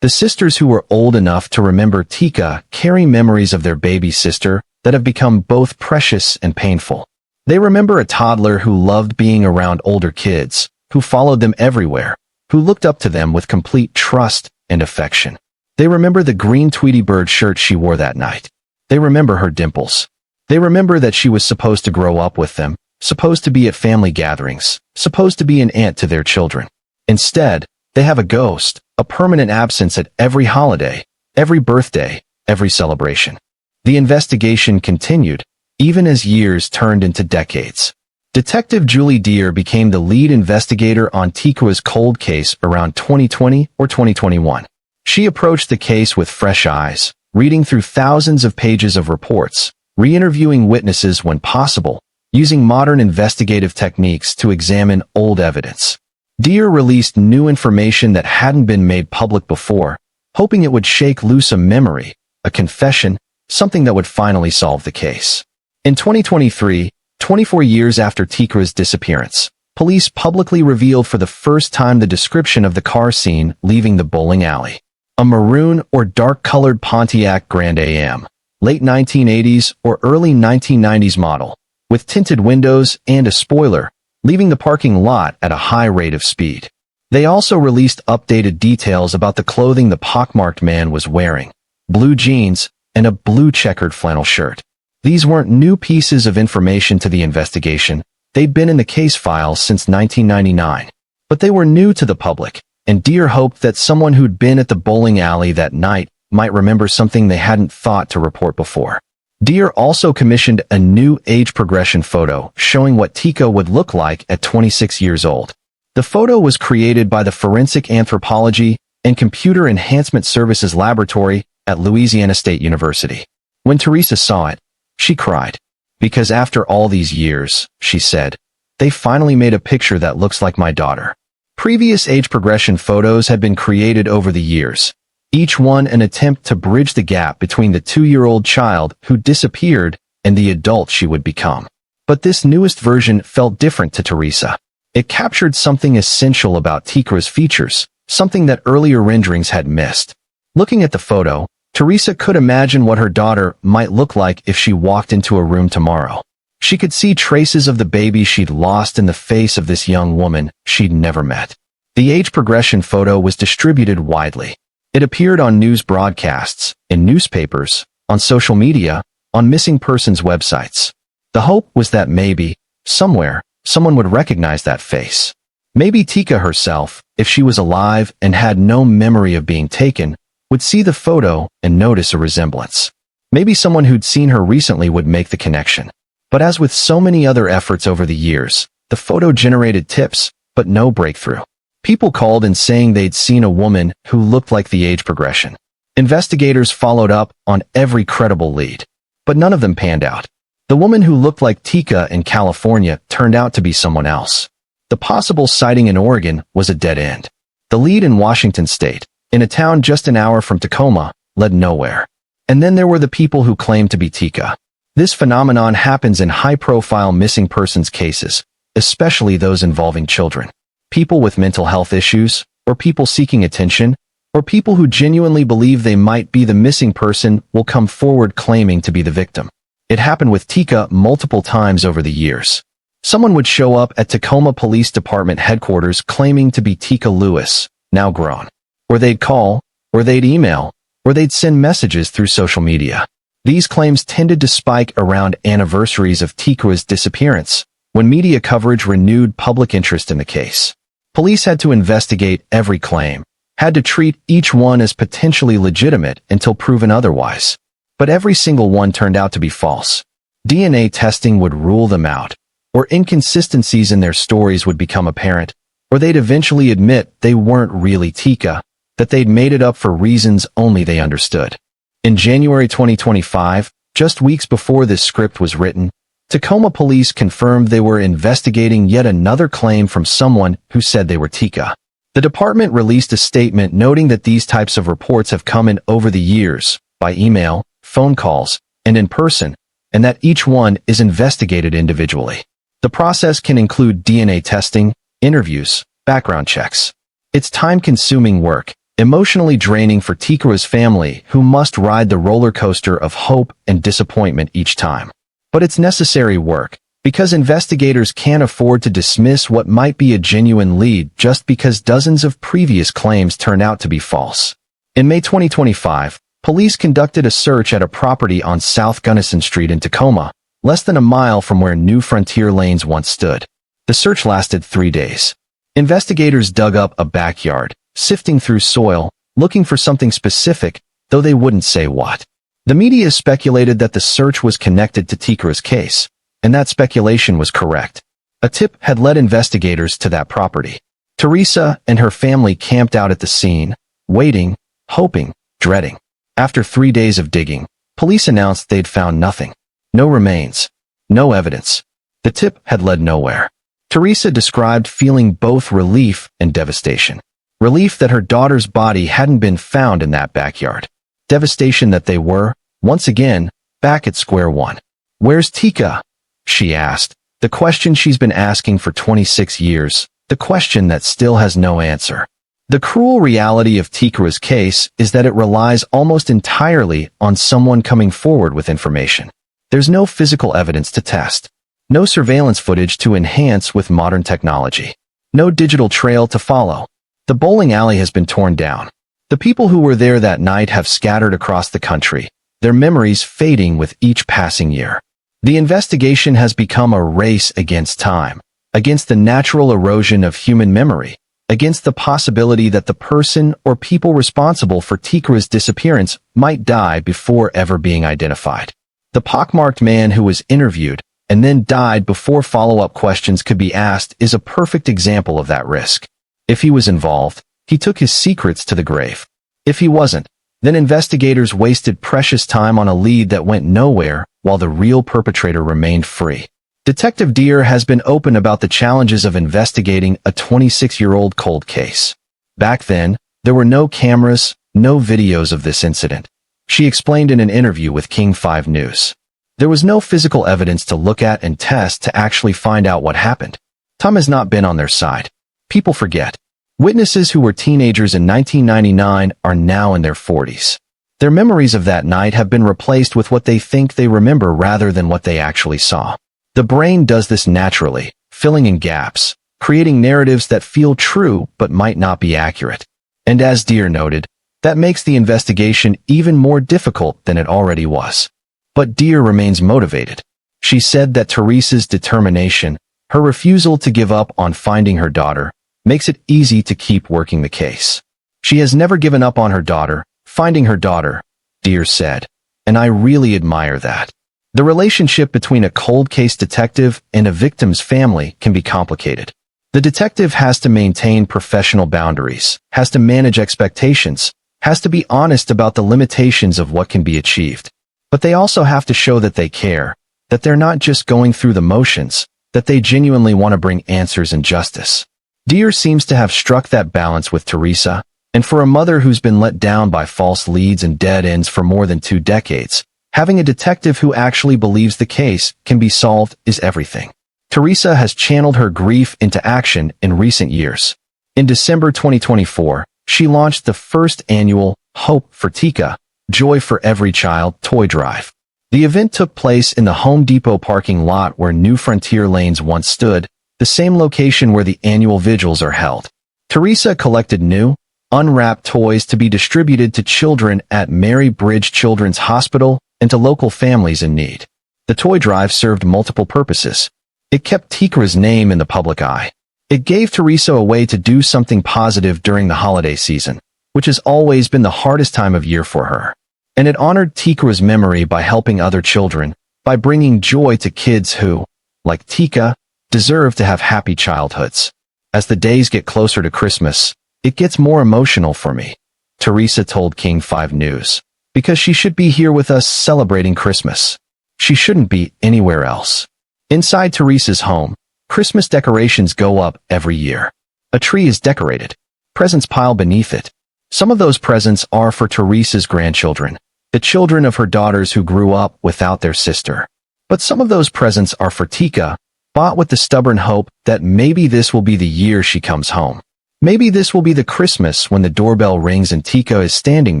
The sisters who were old enough to remember Teekah carry memories of their baby sister that have become both precious and painful. They remember a toddler who loved being around older kids, who followed them everywhere, who looked up to them with complete trust and affection. They remember the green Tweety Bird shirt she wore that night. They remember her dimples. They remember that she was supposed to grow up with them, supposed to be at family gatherings, supposed to be an aunt to their children. Instead, they have a ghost, a permanent absence at every holiday, every birthday, every celebration. The investigation continued, even as years turned into decades. Detective Julie Deere became the lead investigator on Teekah's cold case around 2020 or 2021. She approached the case with fresh eyes, reading through thousands of pages of reports, re-interviewing witnesses when possible, using modern investigative techniques to examine old evidence. Deere released new information that hadn't been made public before, hoping it would shake loose a memory, a confession, something that would finally solve the case. In 2023, 24 years after Teekah's disappearance, police publicly revealed for the first time the description of the car seen leaving the bowling alley. A maroon or dark-colored Pontiac Grand Am, late 1980s or early 1990s model, with tinted windows and a spoiler, leaving the parking lot at a high rate of speed. They also released updated details about the clothing the pockmarked man was wearing, blue jeans and a blue checkered flannel shirt. These weren't new pieces of information to the investigation. They'd been in the case file since 1999. But they were new to the public, and Deere hoped that someone who'd been at the bowling alley that night might remember something they hadn't thought to report before. Deere also commissioned a new age progression photo showing what Teekah would look like at 26 years old. The photo was created by the Forensic Anthropology and Computer Enhancement Services Laboratory at Louisiana State University. When Teresa saw it, she cried. "Because after all these years," she said, "they finally made a picture that looks like my daughter." Previous age progression photos had been created over the years, each one an attempt to bridge the gap between the 2-year-old child who disappeared and the adult she would become. But this newest version felt different to Teresa. It captured something essential about Teekah's features, something that earlier renderings had missed. Looking at the photo, Teresa could imagine what her daughter might look like if she walked into a room tomorrow. She could see traces of the baby she'd lost in the face of this young woman she'd never met. The age progression photo was distributed widely. It appeared on news broadcasts, in newspapers, on social media, on missing persons websites. The hope was that maybe, somewhere, someone would recognize that face. Maybe Teekah herself, if she was alive and had no memory of being taken, would see the photo and notice a resemblance. Maybe someone who'd seen her recently would make the connection. But as with so many other efforts over the years, the photo generated tips, but no breakthrough. People called in saying they'd seen a woman who looked like the age progression. Investigators followed up on every credible lead, but none of them panned out. The woman who looked like Teekah in California turned out to be someone else. The possible sighting in Oregon was a dead end. The lead in Washington state, in a town just an hour from Tacoma, led nowhere. And then there were the people who claimed to be Teekah. This phenomenon happens in high-profile missing persons cases, especially those involving children. People with mental health issues, or people seeking attention, or people who genuinely believe they might be the missing person will come forward claiming to be the victim. It happened with Teekah multiple times over the years. Someone would show up at Tacoma Police Department headquarters claiming to be Teekah Lewis, now grown. Or they'd call, or they'd email, or they'd send messages through social media. These claims tended to spike around anniversaries of Teekah's disappearance, when media coverage renewed public interest in the case. Police had to investigate every claim, had to treat each one as potentially legitimate until proven otherwise. But every single one turned out to be false. DNA testing would rule them out, or inconsistencies in their stories would become apparent, or they'd eventually admit they weren't really Teekah, that they'd made it up for reasons only they understood. In January 2025, just weeks before this script was written, Tacoma police confirmed they were investigating yet another claim from someone who said they were Teekah. The department released a statement noting that these types of reports have come in over the years, by email, phone calls, and in person, and that each one is investigated individually. The process can include DNA testing, interviews, background checks. It's time-consuming work, emotionally draining for Teekah's family who must ride the roller coaster of hope and disappointment each time. But it's necessary work, because investigators can't afford to dismiss what might be a genuine lead just because dozens of previous claims turn out to be false. In May 2025, police conducted a search at a property on South Gunnison Street in Tacoma, less than a mile from where New Frontier lanes once stood. The search lasted 3 days. Investigators dug up a backyard, sifting through soil, looking for something specific, though they wouldn't say what. The media speculated that the search was connected to Teekah's case, and that speculation was correct. A tip had led investigators to that property. Teresa and her family camped out at the scene, waiting, hoping, dreading. After 3 days of digging, police announced they'd found nothing. No remains. No evidence. The tip had led nowhere. Teresa described feeling both relief and devastation. Relief that her daughter's body hadn't been found in that backyard. Devastation that they were, once again, back at square one. "Where's Teekah?" she asked. The question she's been asking for 26 years. The question that still has no answer. The cruel reality of Teekah's case is that it relies almost entirely on someone coming forward with information. There's no physical evidence to test. No surveillance footage to enhance with modern technology. No digital trail to follow. The bowling alley has been torn down. The people who were there that night have scattered across the country, their memories fading with each passing year. The investigation has become a race against time, against the natural erosion of human memory, against the possibility that the person or people responsible for Teekah's disappearance might die before ever being identified. The pockmarked man who was interviewed and then died before follow-up questions could be asked is a perfect example of that risk. If he was involved, he took his secrets to the grave. If he wasn't, then investigators wasted precious time on a lead that went nowhere while the real perpetrator remained free. Detective Deer has been open about the challenges of investigating a 26-year-old cold case. Back then, there were no cameras, no videos of this incident. She explained in an interview with King 5 News. There was no physical evidence to look at and test to actually find out what happened. Time has not been on their side. People forget. Witnesses who were teenagers in 1999 are now in their 40s. Their memories of that night have been replaced with what they think they remember rather than what they actually saw. The brain does this naturally, filling in gaps, creating narratives that feel true but might not be accurate. And as Deer noted, that makes the investigation even more difficult than it already was. But Deer remains motivated. She said that Teresa's determination, her refusal to give up on finding her daughter, makes it easy to keep working the case. She has never given up on her daughter, finding her daughter, Deer said, and I really admire that. The relationship between a cold case detective and a victim's family can be complicated. The detective has to maintain professional boundaries, has to manage expectations, has to be honest about the limitations of what can be achieved. But they also have to show that they care, that they're not just going through the motions, that they genuinely want to bring answers and justice. Deer seems to have struck that balance with Teresa, and for a mother who's been let down by false leads and dead ends for more than 2 decades, having a detective who actually believes the case can be solved is everything. Teresa has channeled her grief into action in recent years. In December 2024, she launched the first annual Hope for Teekah, Joy for Every Child toy drive. The event took place in the Home Depot parking lot where New Frontier lanes once stood, the same location where the annual vigils are held. Teresa collected new, unwrapped toys to be distributed to children at Mary Bridge Children's Hospital and to local families in need. The toy drive served multiple purposes. It kept Teekah's name in the public eye. It gave Teresa a way to do something positive during the holiday season, which has always been the hardest time of year for her. And it honored Teekah's memory by helping other children, by bringing joy to kids who, like Teekah, deserve to have happy childhoods. As the days get closer to Christmas, it gets more emotional for me, Teresa told King 5 News, because she should be here with us celebrating Christmas. She shouldn't be anywhere else. Inside Teresa's home, Christmas decorations go up every year. A tree is decorated. Presents pile beneath it. Some of those presents are for Teresa's grandchildren, the children of her daughters who grew up without their sister. But some of those presents are for Teekah, bought with the stubborn hope that maybe this will be the year she comes home. Maybe this will be the Christmas when the doorbell rings and Teekah is standing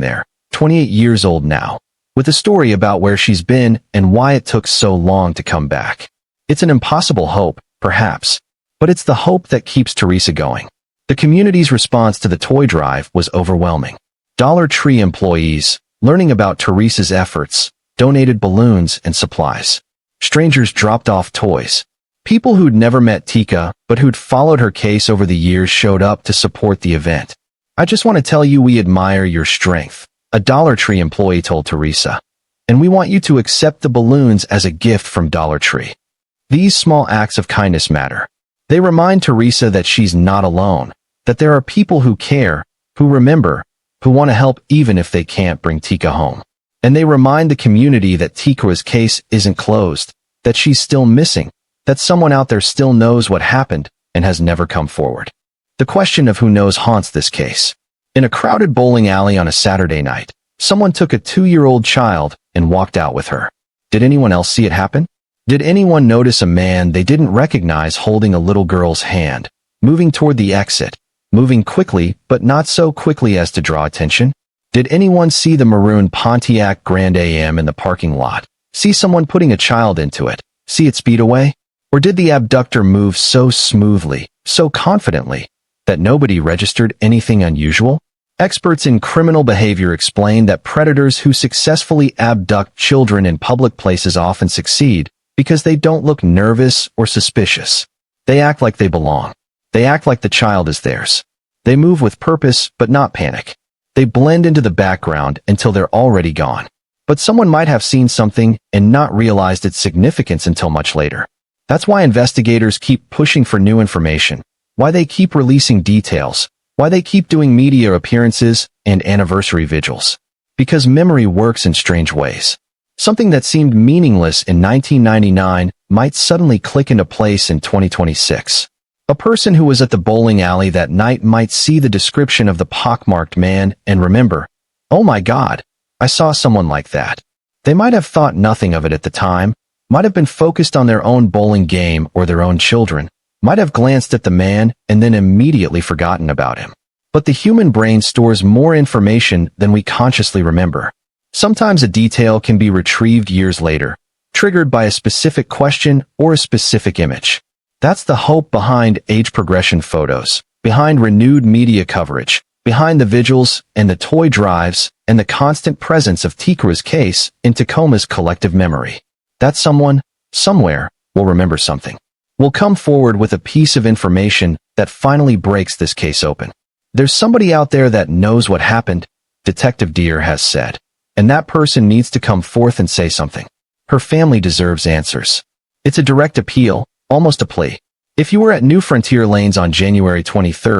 there, 28 years old now, with a story about where she's been and why it took so long to come back. It's an impossible hope, perhaps, but it's the hope that keeps Teresa going. The community's response to the toy drive was overwhelming. Dollar Tree employees, learning about Teresa's efforts, donated balloons and supplies. Strangers dropped off toys. People who'd never met Teekah but who'd followed her case over the years showed up to support the event. I just want to tell you we admire your strength, a Dollar Tree employee told Teresa. And we want you to accept the balloons as a gift from Dollar Tree. These small acts of kindness matter. They remind Teresa that she's not alone, that there are people who care, who remember, who want to help even if they can't bring Teekah home. And they remind the community that Teekah's case isn't closed, that she's still missing, that someone out there still knows what happened and has never come forward. The question of who knows haunts this case. In a crowded bowling alley on a Saturday night, someone took a 2-year-old child and walked out with her. Did anyone else see it happen? Did anyone notice a man they didn't recognize holding a little girl's hand, moving toward the exit, moving quickly but not so quickly as to draw attention? Did anyone see the maroon Pontiac Grand Am in the parking lot? See someone putting a child into it? See it speed away? Or did the abductor move so smoothly, so confidently, that nobody registered anything unusual? Experts in criminal behavior explain that predators who successfully abduct children in public places often succeed because they don't look nervous or suspicious. They act like they belong. They act like the child is theirs. They move with purpose but not panic. They blend into the background until they're already gone. But someone might have seen something and not realized its significance until much later. That's why investigators keep pushing for new information, why they keep releasing details, why they keep doing media appearances and anniversary vigils. Because memory works in strange ways. Something that seemed meaningless in 1999 might suddenly click into place in 2026. A person who was at the bowling alley that night might see the description of the pockmarked man and remember, oh my God, I saw someone like that. They might have thought nothing of it at the time, might have been focused on their own bowling game or their own children, might have glanced at the man and then immediately forgotten about him. But the human brain stores more information than we consciously remember. Sometimes a detail can be retrieved years later, triggered by a specific question or a specific image. That's the hope behind age progression photos, behind renewed media coverage, behind the vigils and the toy drives and the constant presence of Teekah's case in Tacoma's collective memory. That someone, somewhere, will remember something. Will come forward with a piece of information that finally breaks this case open. There's somebody out there that knows what happened, Detective Deer has said. And that person needs to come forth and say something. Her family deserves answers. It's a direct appeal, almost a plea. If you were at New Frontier Lanes on January 23,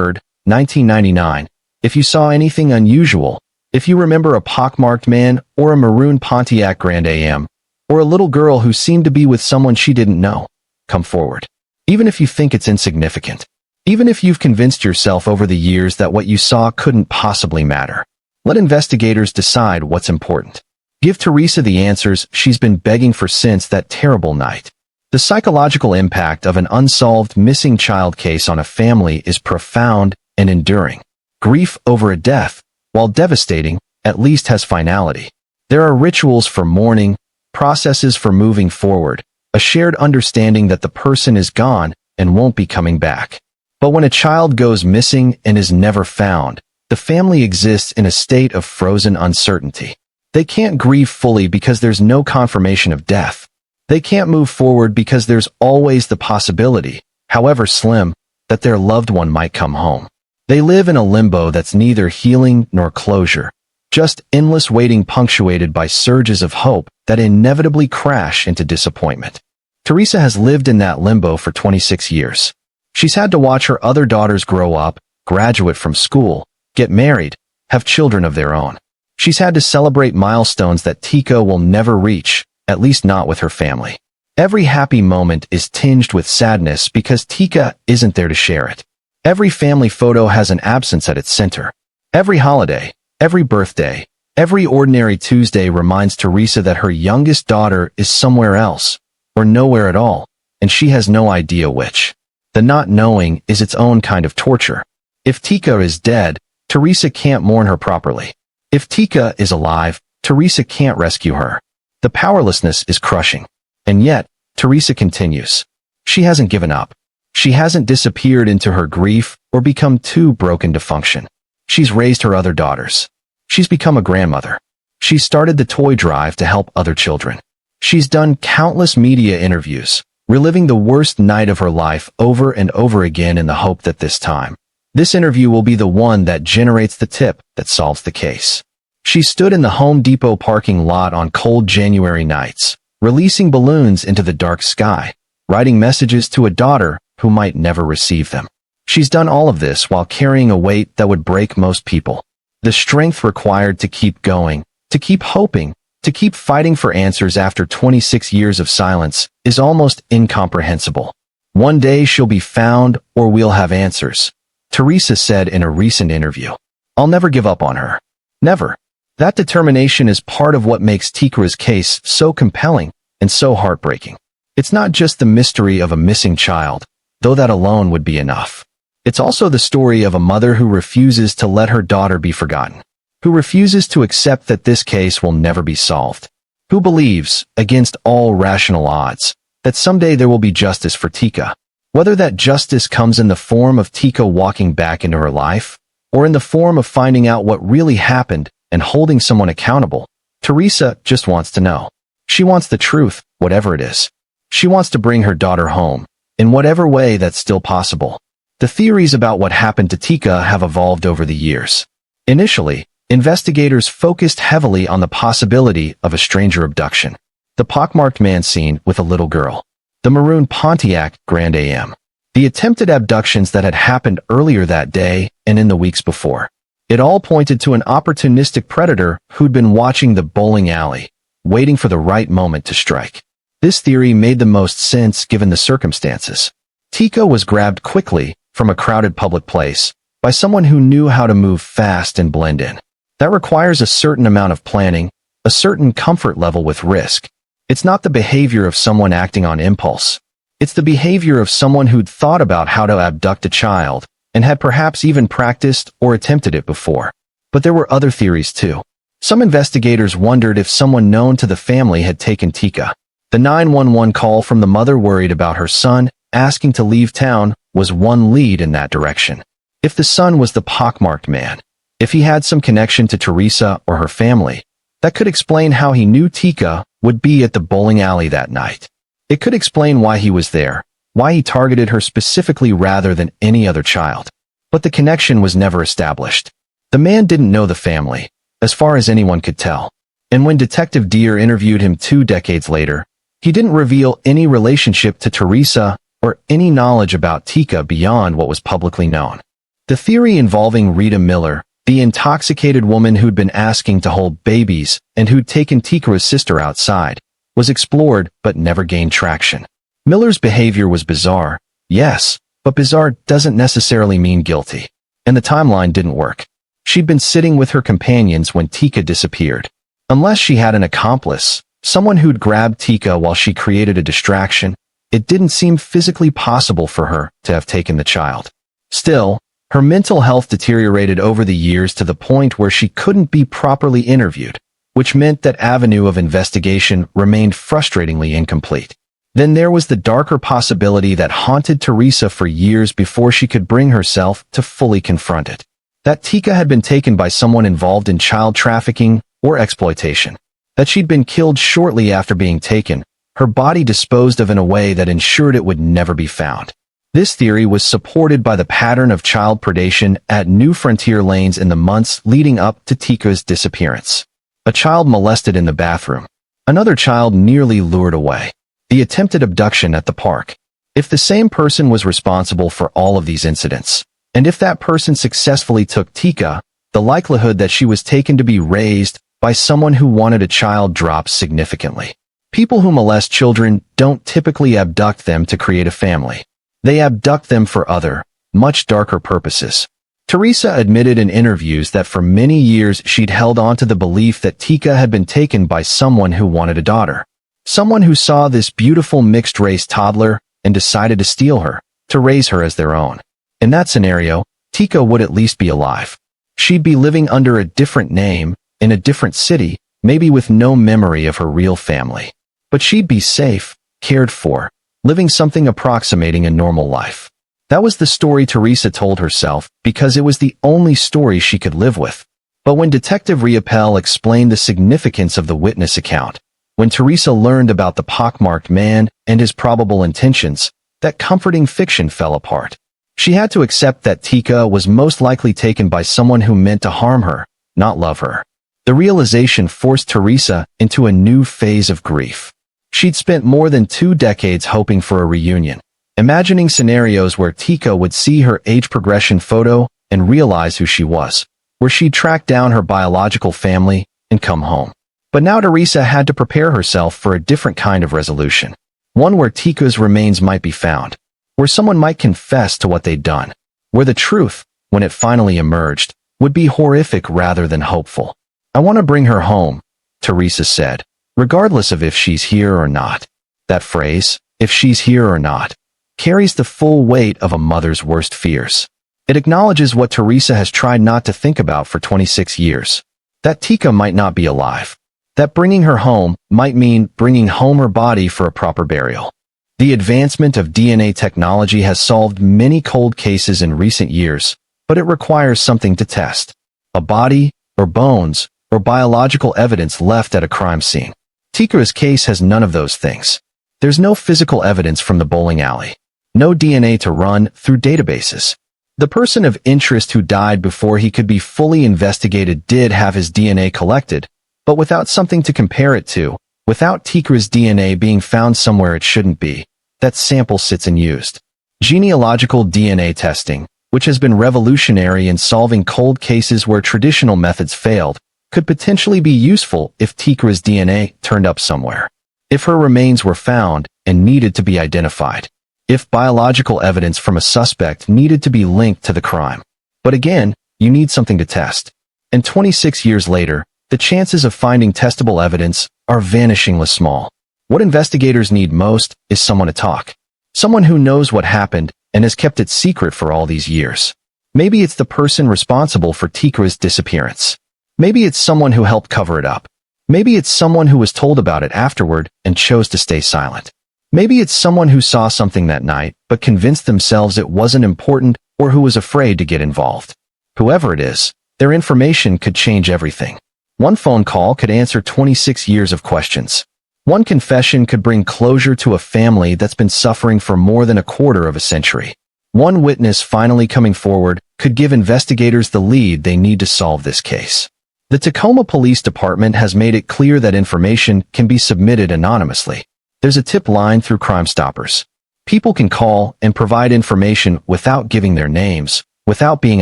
1999, if you saw anything unusual, if you remember a pockmarked man or a maroon Pontiac Grand Am, or a little girl who seemed to be with someone she didn't know, come forward. Even if you think it's insignificant. Even if you've convinced yourself over the years that what you saw couldn't possibly matter. Let investigators decide what's important. Give Teresa the answers she's been begging for since that terrible night. The psychological impact of an unsolved missing child case on a family is profound and enduring. Grief over a death, while devastating, at least has finality. There are rituals for mourning, processes for moving forward, a shared understanding that the person is gone and won't be coming back. But when a child goes missing and is never found, the family exists in a state of frozen uncertainty. They can't grieve fully because there's no confirmation of death. They can't move forward because there's always the possibility, however slim, that their loved one might come home. They live in a limbo that's neither healing nor closure, just endless waiting punctuated by surges of hope that inevitably crash into disappointment. Teresa has lived in that limbo for 26 years. She's had to watch her other daughters grow up, graduate from school, get married, have children of their own. She's had to celebrate milestones that Teekah will never reach, at least not with her family. Every happy moment is tinged with sadness because Teekah isn't there to share it. Every family photo has an absence at its center. Every holiday, every birthday, every ordinary Tuesday reminds Teresa that her youngest daughter is somewhere else, or nowhere at all, and she has no idea which. The not knowing is its own kind of torture. If Teekah is dead, Teresa can't mourn her properly. If Teekah is alive, Teresa can't rescue her. The powerlessness is crushing. And yet, Teresa continues. She hasn't given up. She hasn't disappeared into her grief or become too broken to function. She's raised her other daughters. She's become a grandmother. She's started the toy drive to help other children. She's done countless media interviews, reliving the worst night of her life over and over again in the hope that this interview will be the one that generates the tip that solves the case. She stood in the Home Depot parking lot on cold January nights, releasing balloons into the dark sky, writing messages to a daughter who might never receive them. She's done all of this while carrying a weight that would break most people. The strength required to keep going, to keep hoping, to keep fighting for answers after 26 years of silence is almost incomprehensible. One day she'll be found or we'll have answers, Teresa said in a recent interview. I'll never give up on her. Never. That determination is part of what makes Teekah's case so compelling and so heartbreaking. It's not just the mystery of a missing child, though that alone would be enough. It's also the story of a mother who refuses to let her daughter be forgotten, who refuses to accept that this case will never be solved, who believes, against all rational odds, that someday there will be justice for Teekah. Whether that justice comes in the form of Teekah walking back into her life, or in the form of finding out what really happened and holding someone accountable, Teresa just wants to know. She wants the truth, whatever it is. She wants to bring her daughter home, in whatever way that's still possible. The theories about what happened to Teekah have evolved over the years. Initially, investigators focused heavily on the possibility of a stranger abduction. The pockmarked man seen with a little girl. The maroon Pontiac Grand Am. The attempted abductions that had happened earlier that day and in the weeks before. It all pointed to an opportunistic predator who'd been watching the bowling alley, waiting for the right moment to strike. This theory made the most sense given the circumstances. Teekah was grabbed quickly from a crowded public place by someone who knew how to move fast and blend in. That requires a certain amount of planning, a certain comfort level with risk. It's not the behavior of someone acting on impulse. It's the behavior of someone who'd thought about how to abduct a child and had perhaps even practiced or attempted it before. But there were other theories too. Some investigators wondered if someone known to the family had taken Teekah. The 911 call from the mother worried about her son asking to leave town was one lead in that direction. If the son was the pockmarked man, if he had some connection to Teresa or her family, that could explain how he knew Teekah would be at the bowling alley that night. It could explain why he was there, why he targeted her specifically rather than any other child. But the connection was never established. The man didn't know the family, as far as anyone could tell. And when Detective Deere interviewed him 2 decades later, he didn't reveal any relationship to Teresa or any knowledge about Teekah beyond what was publicly known. The theory involving Rita Miller, the intoxicated woman who'd been asking to hold babies and who'd taken Teekah's sister outside, was explored but never gained traction. Miller's behavior was bizarre, yes, but bizarre doesn't necessarily mean guilty. And the timeline didn't work. She'd been sitting with her companions when Teekah disappeared. Unless she had an accomplice, someone who'd grabbed Teekah while she created a distraction, it didn't seem physically possible for her to have taken the child. Still, her mental health deteriorated over the years to the point where she couldn't be properly interviewed, which meant that avenue of investigation remained frustratingly incomplete. Then there was the darker possibility that haunted Teresa for years before she could bring herself to fully confront it. That Teekah had been taken by someone involved in child trafficking or exploitation. That she'd been killed shortly after being taken, her body disposed of in a way that ensured it would never be found. This theory was supported by the pattern of child predation at New Frontier Lanes in the months leading up to Teekah's disappearance. A child molested in the bathroom. Another child nearly lured away. The attempted abduction at the park. If the same person was responsible for all of these incidents, and if that person successfully took Teekah, the likelihood that she was taken to be raised by someone who wanted a child drops significantly. People who molest children don't typically abduct them to create a family. They abduct them for other, much darker purposes. Teresa admitted in interviews that for many years she'd held on to the belief that Teekah had been taken by someone who wanted a daughter. Someone who saw this beautiful mixed-race toddler and decided to steal her, to raise her as their own. In that scenario, Teekah would at least be alive. She'd be living under a different name, in a different city, maybe with no memory of her real family. But she'd be safe, cared for, living something approximating a normal life. That was the story Teresa told herself because it was the only story she could live with. But when Detective Riopel explained the significance of the witness account, when Teresa learned about the pockmarked man and his probable intentions, that comforting fiction fell apart. She had to accept that Teekah was most likely taken by someone who meant to harm her, not love her. The realization forced Teresa into a new phase of grief. She'd spent more than 2 decades hoping for a reunion, imagining scenarios where Teekah would see her age progression photo and realize who she was, where she'd track down her biological family and come home. But now Teresa had to prepare herself for a different kind of resolution, one where Teekah's remains might be found, where someone might confess to what they'd done, where the truth, when it finally emerged, would be horrific rather than hopeful. "I want to bring her home," Teresa said, regardless of if she's here or not. That phrase, "if she's here or not," carries the full weight of a mother's worst fears. It acknowledges what Teresa has tried not to think about for 26 years. That Teekah might not be alive. That bringing her home might mean bringing home her body for a proper burial. The advancement of DNA technology has solved many cold cases in recent years, but it requires something to test. A body, or bones, or biological evidence left at a crime scene. Teekah's case has none of those things. There's no physical evidence from the bowling alley. No DNA to run through databases. The person of interest who died before he could be fully investigated did have his DNA collected, but without something to compare it to, without Teekah's DNA being found somewhere it shouldn't be, that sample sits unused. Genealogical DNA testing, which has been revolutionary in solving cold cases where traditional methods failed, could potentially be useful if Teekah's DNA turned up somewhere. If her remains were found and needed to be identified. If biological evidence from a suspect needed to be linked to the crime. But again, you need something to test. And 26 years later, the chances of finding testable evidence are vanishingly small. What investigators need most is someone to talk. Someone who knows what happened and has kept it secret for all these years. Maybe it's the person responsible for Teekah's disappearance. Maybe it's someone who helped cover it up. Maybe it's someone who was told about it afterward and chose to stay silent. Maybe it's someone who saw something that night but convinced themselves it wasn't important or who was afraid to get involved. Whoever it is, their information could change everything. One phone call could answer 26 years of questions. One confession could bring closure to a family that's been suffering for more than a quarter of a century. One witness finally coming forward could give investigators the lead they need to solve this case. The Tacoma Police Department has made it clear that information can be submitted anonymously. There's a tip line through Crime Stoppers. People can call and provide information without giving their names, without being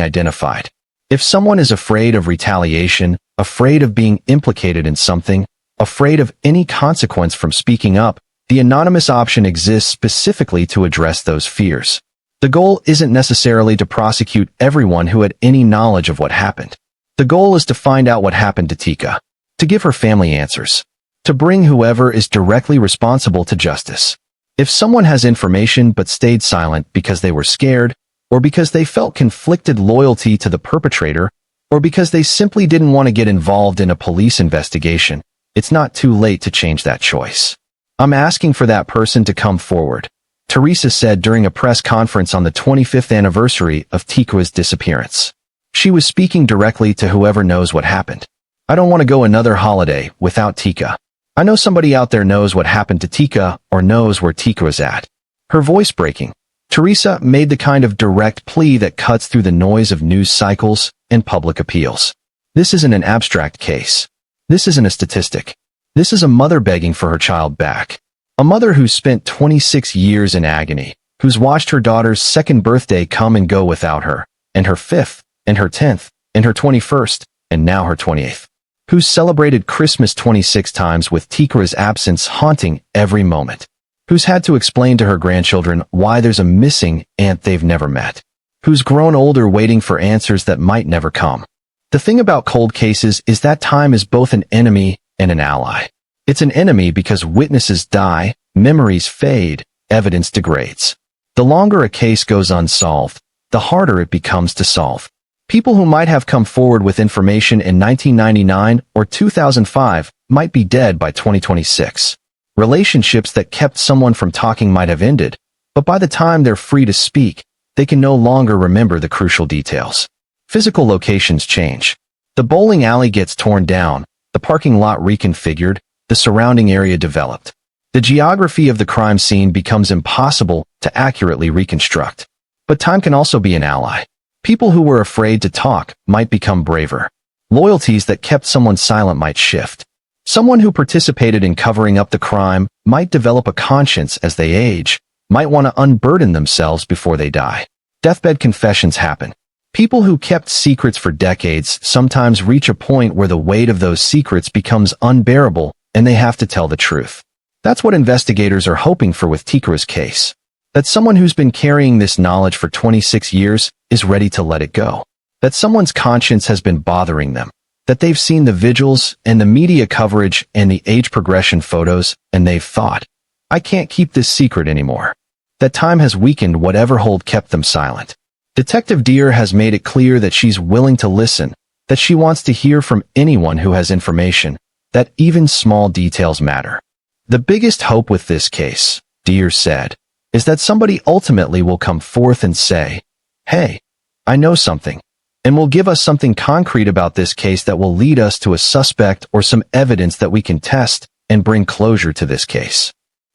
identified. If someone is afraid of retaliation, afraid of being implicated in something, afraid of any consequence from speaking up, the anonymous option exists specifically to address those fears. The goal isn't necessarily to prosecute everyone who had any knowledge of what happened. The goal is to find out what happened to Teekah, to give her family answers, to bring whoever is directly responsible to justice. If someone has information but stayed silent because they were scared, or because they felt conflicted loyalty to the perpetrator, or because they simply didn't want to get involved in a police investigation, it's not too late to change that choice. I'm asking for that person to come forward, Teresa said during a press conference on the 25th anniversary of Teekah's disappearance. She was speaking directly to whoever knows what happened. I don't want to go another holiday without Teekah. I know somebody out there knows what happened to Teekah or knows where Teekah is at. Her voice breaking, Teresa made the kind of direct plea that cuts through the noise of news cycles and public appeals. This isn't an abstract case. This isn't a statistic. This is a mother begging for her child back. A mother who's spent 26 years in agony, who's watched her daughter's second birthday come and go without her, and her 5th, and her 10th, and her 21st, and now her 28th, who's celebrated Christmas 26 times with Teekah's absence haunting every moment, who's had to explain to her grandchildren why there's a missing aunt they've never met, who's grown older waiting for answers that might never come. The thing about cold cases is that time is both an enemy and an ally. It's an enemy because witnesses die, memories fade, evidence degrades. The longer a case goes unsolved, the harder it becomes to solve. People who might have come forward with information in 1999 or 2005 might be dead by 2026. Relationships that kept someone from talking might have ended, but by the time they're free to speak, they can no longer remember the crucial details. Physical locations change. The bowling alley gets torn down, the parking lot reconfigured, the surrounding area developed. The geography of the crime scene becomes impossible to accurately reconstruct. But time can also be an ally. People who were afraid to talk might become braver. Loyalties that kept someone silent might shift. Someone who participated in covering up the crime might develop a conscience as they age, might want to unburden themselves before they die. Deathbed confessions happen. People who kept secrets for decades sometimes reach a point where the weight of those secrets becomes unbearable and they have to tell the truth. That's what investigators are hoping for with Teekah's case. That someone who's been carrying this knowledge for 26 years is ready to let it go. That someone's conscience has been bothering them. That they've seen the vigils and the media coverage and the age progression photos and they've thought, I can't keep this secret anymore. That time has weakened whatever hold kept them silent. Detective Deer has made it clear that she's willing to listen, that she wants to hear from anyone who has information, that even small details matter. The biggest hope with this case, Deer said, is that somebody ultimately will come forth and say, hey, I know something, and will give us something concrete about this case that will lead us to a suspect or some evidence that we can test and bring closure to this case.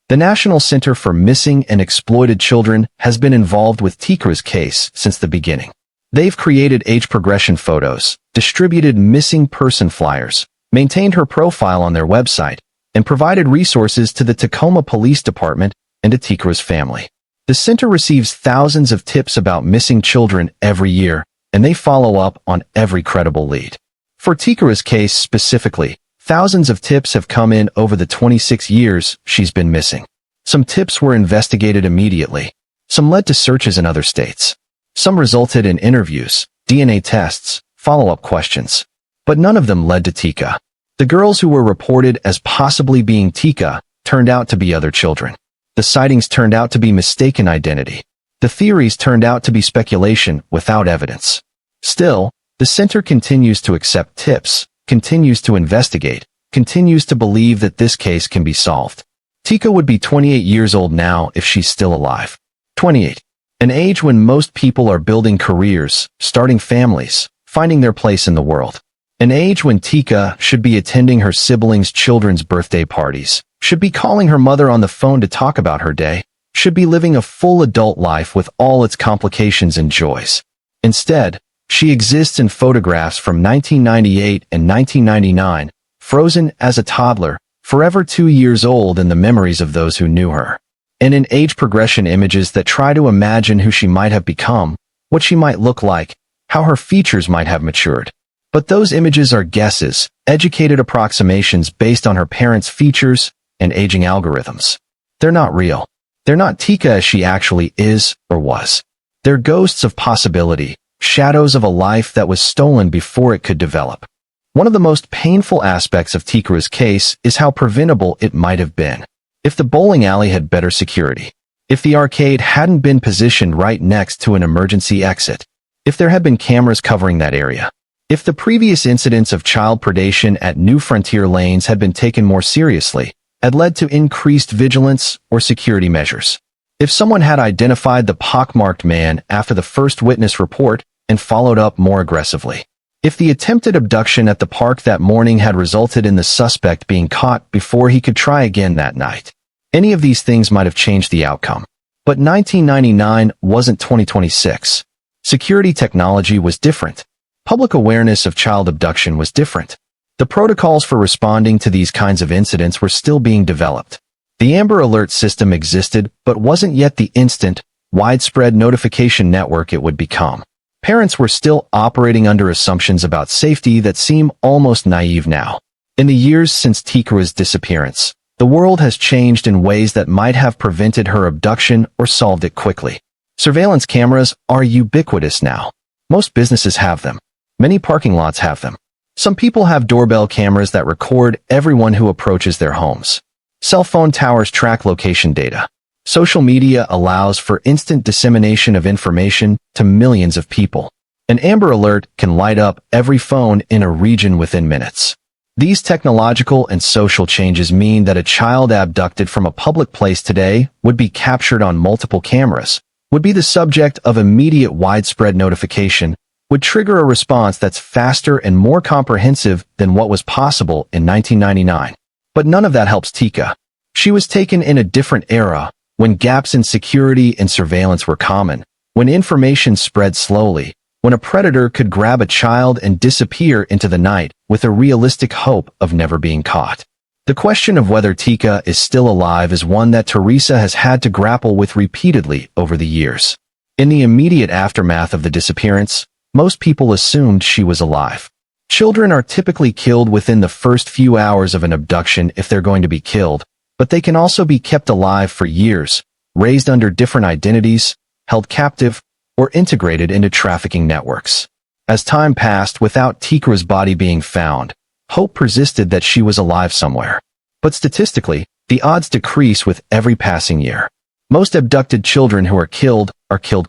The National Center for Missing and Exploited Children has been involved with Teekah's case since the beginning. They've created age progression photos, distributed missing person flyers, maintained her profile on their website, and provided resources to the Tacoma Police Department and to Teekah's family. The center receives thousands of tips about missing children every year, and they follow up on every credible lead. For Teekah's case specifically, thousands of tips have come in over the 26 years she's been missing. Some tips were investigated immediately. Some led to searches in other states. Some resulted in interviews, DNA tests, follow-up questions. But none of them led to Teekah. The girls who were reported as possibly being Teekah turned out to be other children. The sightings turned out to be mistaken identity. The theories turned out to be speculation without evidence. Still, the center continues to accept tips, continues to investigate, continues to believe that this case can be solved. Teekah would be 28 years old now if she's still alive. 28. An age when most people are building careers, starting families, finding their place in the world. An age when Teekah should be attending her siblings' children's birthday parties, should be calling her mother on the phone to talk about her day, should be living a full adult life with all its complications and joys. Instead, she exists in photographs from 1998 and 1999, frozen as a toddler, forever 2 years old in the memories of those who knew her. and in age progression images that try to imagine who she might have become, what she might look like, how her features might have matured. But those images are guesses, educated approximations based on her parents' features and aging algorithms. They're not real. They're not Teekah as she actually is or was. They're ghosts of possibility, shadows of a life that was stolen before it could develop. One of the most painful aspects of Teekah's case is how preventable it might have been. If the bowling alley had better security, if the arcade hadn't been positioned right next to an emergency exit, if there had been cameras covering that area, if the previous incidents of child predation at New Frontier Lanes had been taken more seriously, had led to increased vigilance or security measures. If someone had identified the pockmarked man after the first witness report and followed up more aggressively. If the attempted abduction at the park that morning had resulted in the suspect being caught before he could try again that night. Any of these things might have changed the outcome. But 1999 wasn't 2026. Security technology was different. Public awareness of child abduction was different. The protocols for responding to these kinds of incidents were still being developed. The Amber Alert system existed, but wasn't yet the instant, widespread notification network it would become. Parents were still operating under assumptions about safety that seem almost naive now. In the years since Teekah's disappearance, the world has changed in ways that might have prevented her abduction or solved it quickly. Surveillance cameras are ubiquitous now. Most businesses have them. Many parking lots have them. Some people have doorbell cameras that record everyone who approaches their homes. Cell phone towers track location data. Social media allows for instant dissemination of information to millions of people. An Amber Alert can light up every phone in a region within minutes. These technological and social changes mean that a child abducted from a public place today would be captured on multiple cameras, would be the subject of immediate widespread notification, would trigger a response that's faster and more comprehensive than what was possible in 1999. But none of that helps Teekah. She was taken in a different era, when gaps in security and surveillance were common, when information spread slowly, when a predator could grab a child and disappear into the night with a realistic hope of never being caught. The question of whether Teekah is still alive is one that Teresa has had to grapple with repeatedly over the years. In the immediate aftermath of the disappearance, most people assumed she was alive. Children are typically killed within the first few hours of an abduction if they're going to be killed, but they can also be kept alive for years, raised under different identities, held captive, or integrated into trafficking networks. As time passed without Teekah's body being found, hope persisted that she was alive somewhere. But statistically, the odds decrease with every passing year. Most abducted children who are killed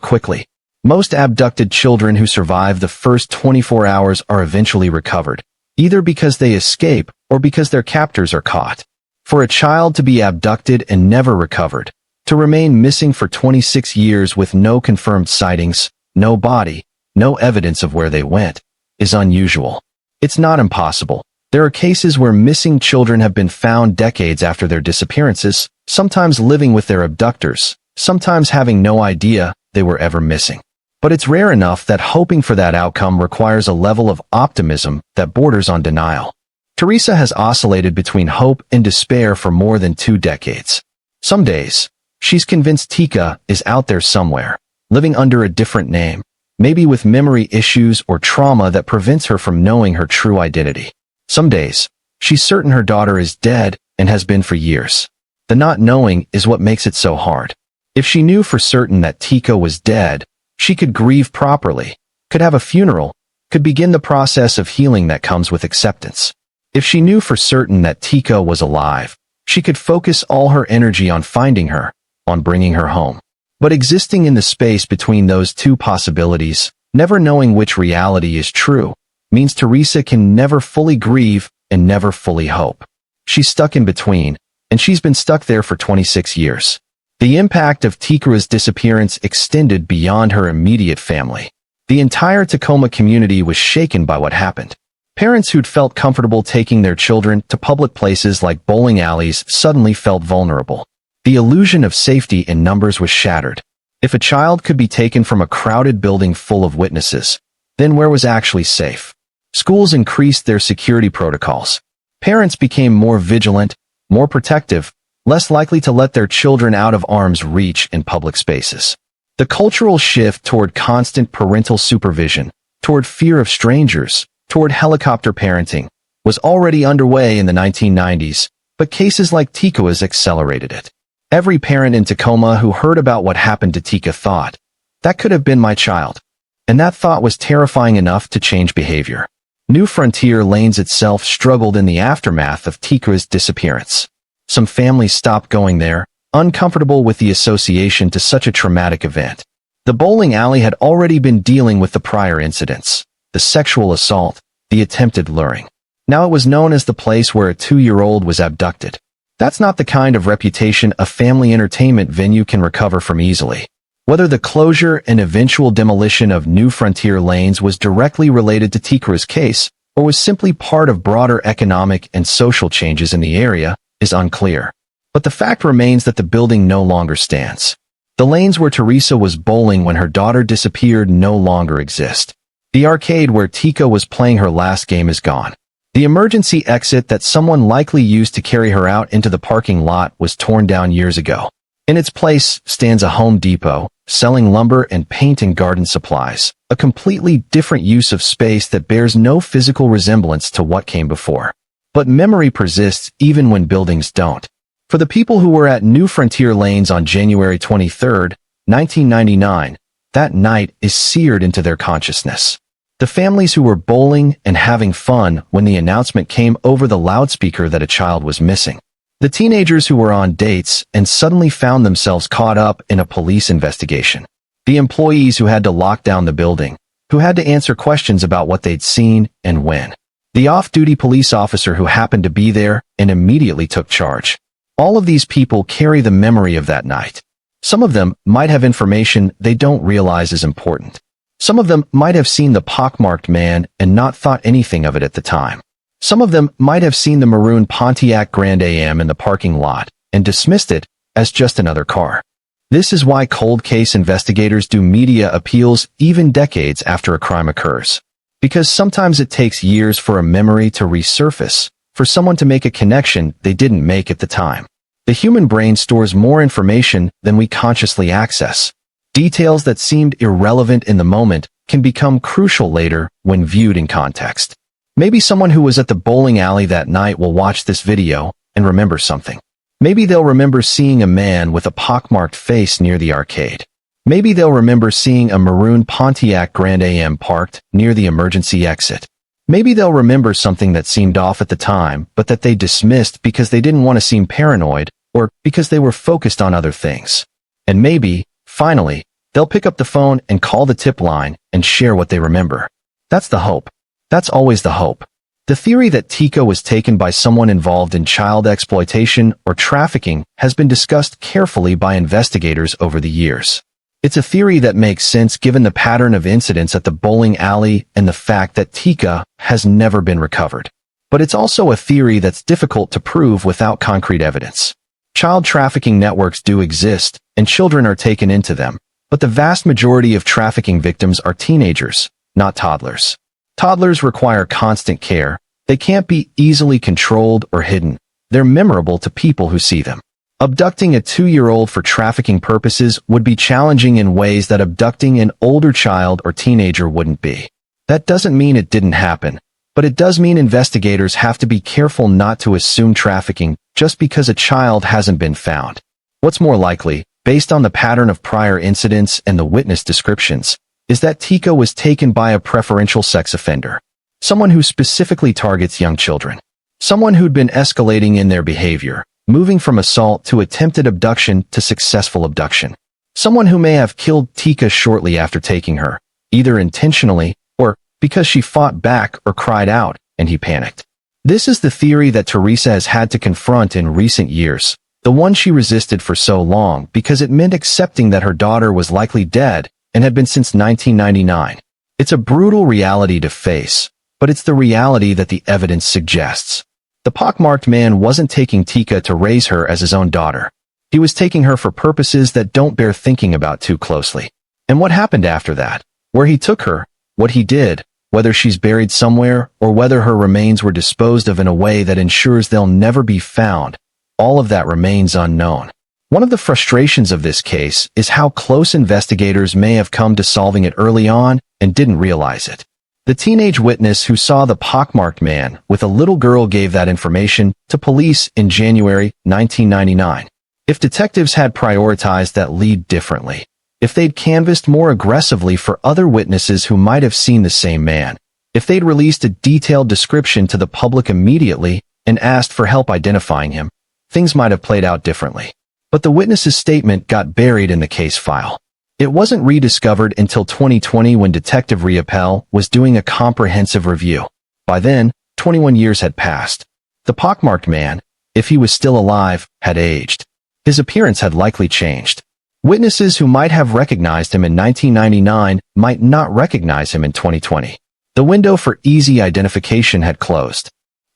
quickly. Most abducted children who survive the first 24 hours are eventually recovered, either because they escape or because their captors are caught. For a child to be abducted and never recovered, to remain missing for 26 years with no confirmed sightings, no body, no evidence of where they went, is unusual. It's not impossible. There are cases where missing children have been found decades after their disappearances, sometimes living with their abductors, sometimes having no idea they were ever missing. But it's rare enough that hoping for that outcome requires a level of optimism that borders on denial. Teresa has oscillated between hope and despair for more than 2 decades. Some days, she's convinced Teekah is out there somewhere, living under a different name, maybe with memory issues or trauma that prevents her from knowing her true identity. Some days, she's certain her daughter is dead and has been for years. The not knowing is what makes it so hard. If she knew for certain that Teekah was dead, she could grieve properly, could have a funeral, could begin the process of healing that comes with acceptance. If she knew for certain that Teekah was alive, she could focus all her energy on finding her, on bringing her home. But existing in the space between those two possibilities, never knowing which reality is true, means Teresa can never fully grieve and never fully hope. She's stuck in between, and she's been stuck there for 26 years. The impact of Teekah's disappearance extended beyond her immediate family. The entire Tacoma community was shaken by what happened. Parents who'd felt comfortable taking their children to public places like bowling alleys suddenly felt vulnerable. The illusion of safety in numbers was shattered. If a child could be taken from a crowded building full of witnesses, then where was actually safe? Schools increased their security protocols. Parents became more vigilant, more protective, less likely to let their children out of arm's reach in public spaces. The cultural shift toward constant parental supervision, toward fear of strangers, toward helicopter parenting, was already underway in the 1990s, but cases like Teekah's accelerated it. Every parent in Tacoma who heard about what happened to Teekah thought, "That could have been my child." And that thought was terrifying enough to change behavior. New Frontier Lanes itself struggled in the aftermath of Teekah's disappearance. Some families stopped going there, uncomfortable with the association to such a traumatic event. The bowling alley had already been dealing with the prior incidents, the sexual assault, the attempted luring. Now it was known as the place where a 2-year-old was abducted. That's not the kind of reputation a family entertainment venue can recover from easily. Whether the closure and eventual demolition of New Frontier Lanes was directly related to Teekah's case, or was simply part of broader economic and social changes in the area, is unclear. But the fact remains that the building no longer stands. The lanes where Teresa was bowling when her daughter disappeared no longer exist. The arcade where Teekah was playing her last game is gone. The emergency exit that someone likely used to carry her out into the parking lot was torn down years ago. In its place stands a Home Depot, selling lumber and paint and garden supplies, a completely different use of space that bears no physical resemblance to what came before. But memory persists even when buildings don't. For the people who were at New Frontier Lanes on January 23, 1999, that night is seared into their consciousness. The families who were bowling and having fun when the announcement came over the loudspeaker that a child was missing. The teenagers who were on dates and suddenly found themselves caught up in a police investigation. The employees who had to lock down the building, who had to answer questions about what they'd seen and when. The off-duty police officer who happened to be there and immediately took charge. All of these people carry the memory of that night. Some of them might have information they don't realize is important. Some of them might have seen the pockmarked man and not thought anything of it at the time. Some of them might have seen the maroon Pontiac Grand Am in the parking lot and dismissed it as just another car. This is why cold case investigators do media appeals even decades after a crime occurs. Because sometimes it takes years for a memory to resurface, for someone to make a connection they didn't make at the time. The human brain stores more information than we consciously access. Details that seemed irrelevant in the moment can become crucial later when viewed in context. Maybe someone who was at the bowling alley that night will watch this video and remember something. Maybe they'll remember seeing a man with a pockmarked face near the arcade. Maybe they'll remember seeing a maroon Pontiac Grand Am parked near the emergency exit. Maybe they'll remember something that seemed off at the time, but that they dismissed because they didn't want to seem paranoid or because they were focused on other things. And maybe, finally, they'll pick up the phone and call the tip line and share what they remember. That's the hope. That's always the hope. The theory that Teekah was taken by someone involved in child exploitation or trafficking has been discussed carefully by investigators over the years. It's a theory that makes sense given the pattern of incidents at the bowling alley and the fact that Teekah has never been recovered. But it's also a theory that's difficult to prove without concrete evidence. Child trafficking networks do exist, and children are taken into them, but the vast majority of trafficking victims are teenagers, not toddlers. Toddlers require constant care. They can't be easily controlled or hidden. They're memorable to people who see them. Abducting a 2-year-old for trafficking purposes would be challenging in ways that abducting an older child or teenager wouldn't be. That doesn't mean it didn't happen, but it does mean investigators have to be careful not to assume trafficking just because a child hasn't been found. What's more likely, based on the pattern of prior incidents and the witness descriptions, is that Teekah was taken by a preferential sex offender. Someone who specifically targets young children. Someone who'd been escalating in their behavior, moving from assault to attempted abduction to successful abduction. Someone who may have killed Teekah shortly after taking her, either intentionally or because she fought back or cried out and he panicked. This is the theory that Teresa has had to confront in recent years, the one she resisted for so long because it meant accepting that her daughter was likely dead and had been since 1999. It's a brutal reality to face, but it's the reality that the evidence suggests. The pockmarked man wasn't taking Teekah to raise her as his own daughter. He was taking her for purposes that don't bear thinking about too closely. And what happened after that? Where he took her, what he did, whether she's buried somewhere or whether her remains were disposed of in a way that ensures they'll never be found, all of that remains unknown. One of the frustrations of this case is how close investigators may have come to solving it early on and didn't realize it. The teenage witness who saw the pockmarked man with a little girl gave that information to police in January 1999. If detectives had prioritized that lead differently, if they'd canvassed more aggressively for other witnesses who might have seen the same man, if they'd released a detailed description to the public immediately and asked for help identifying him, things might have played out differently. But the witness's statement got buried in the case file. It wasn't rediscovered until 2020 when Detective Riopel was doing a comprehensive review. By then, 21 years had passed. The pockmarked man, if he was still alive, had aged. His appearance had likely changed. Witnesses who might have recognized him in 1999 might not recognize him in 2020. The window for easy identification had closed.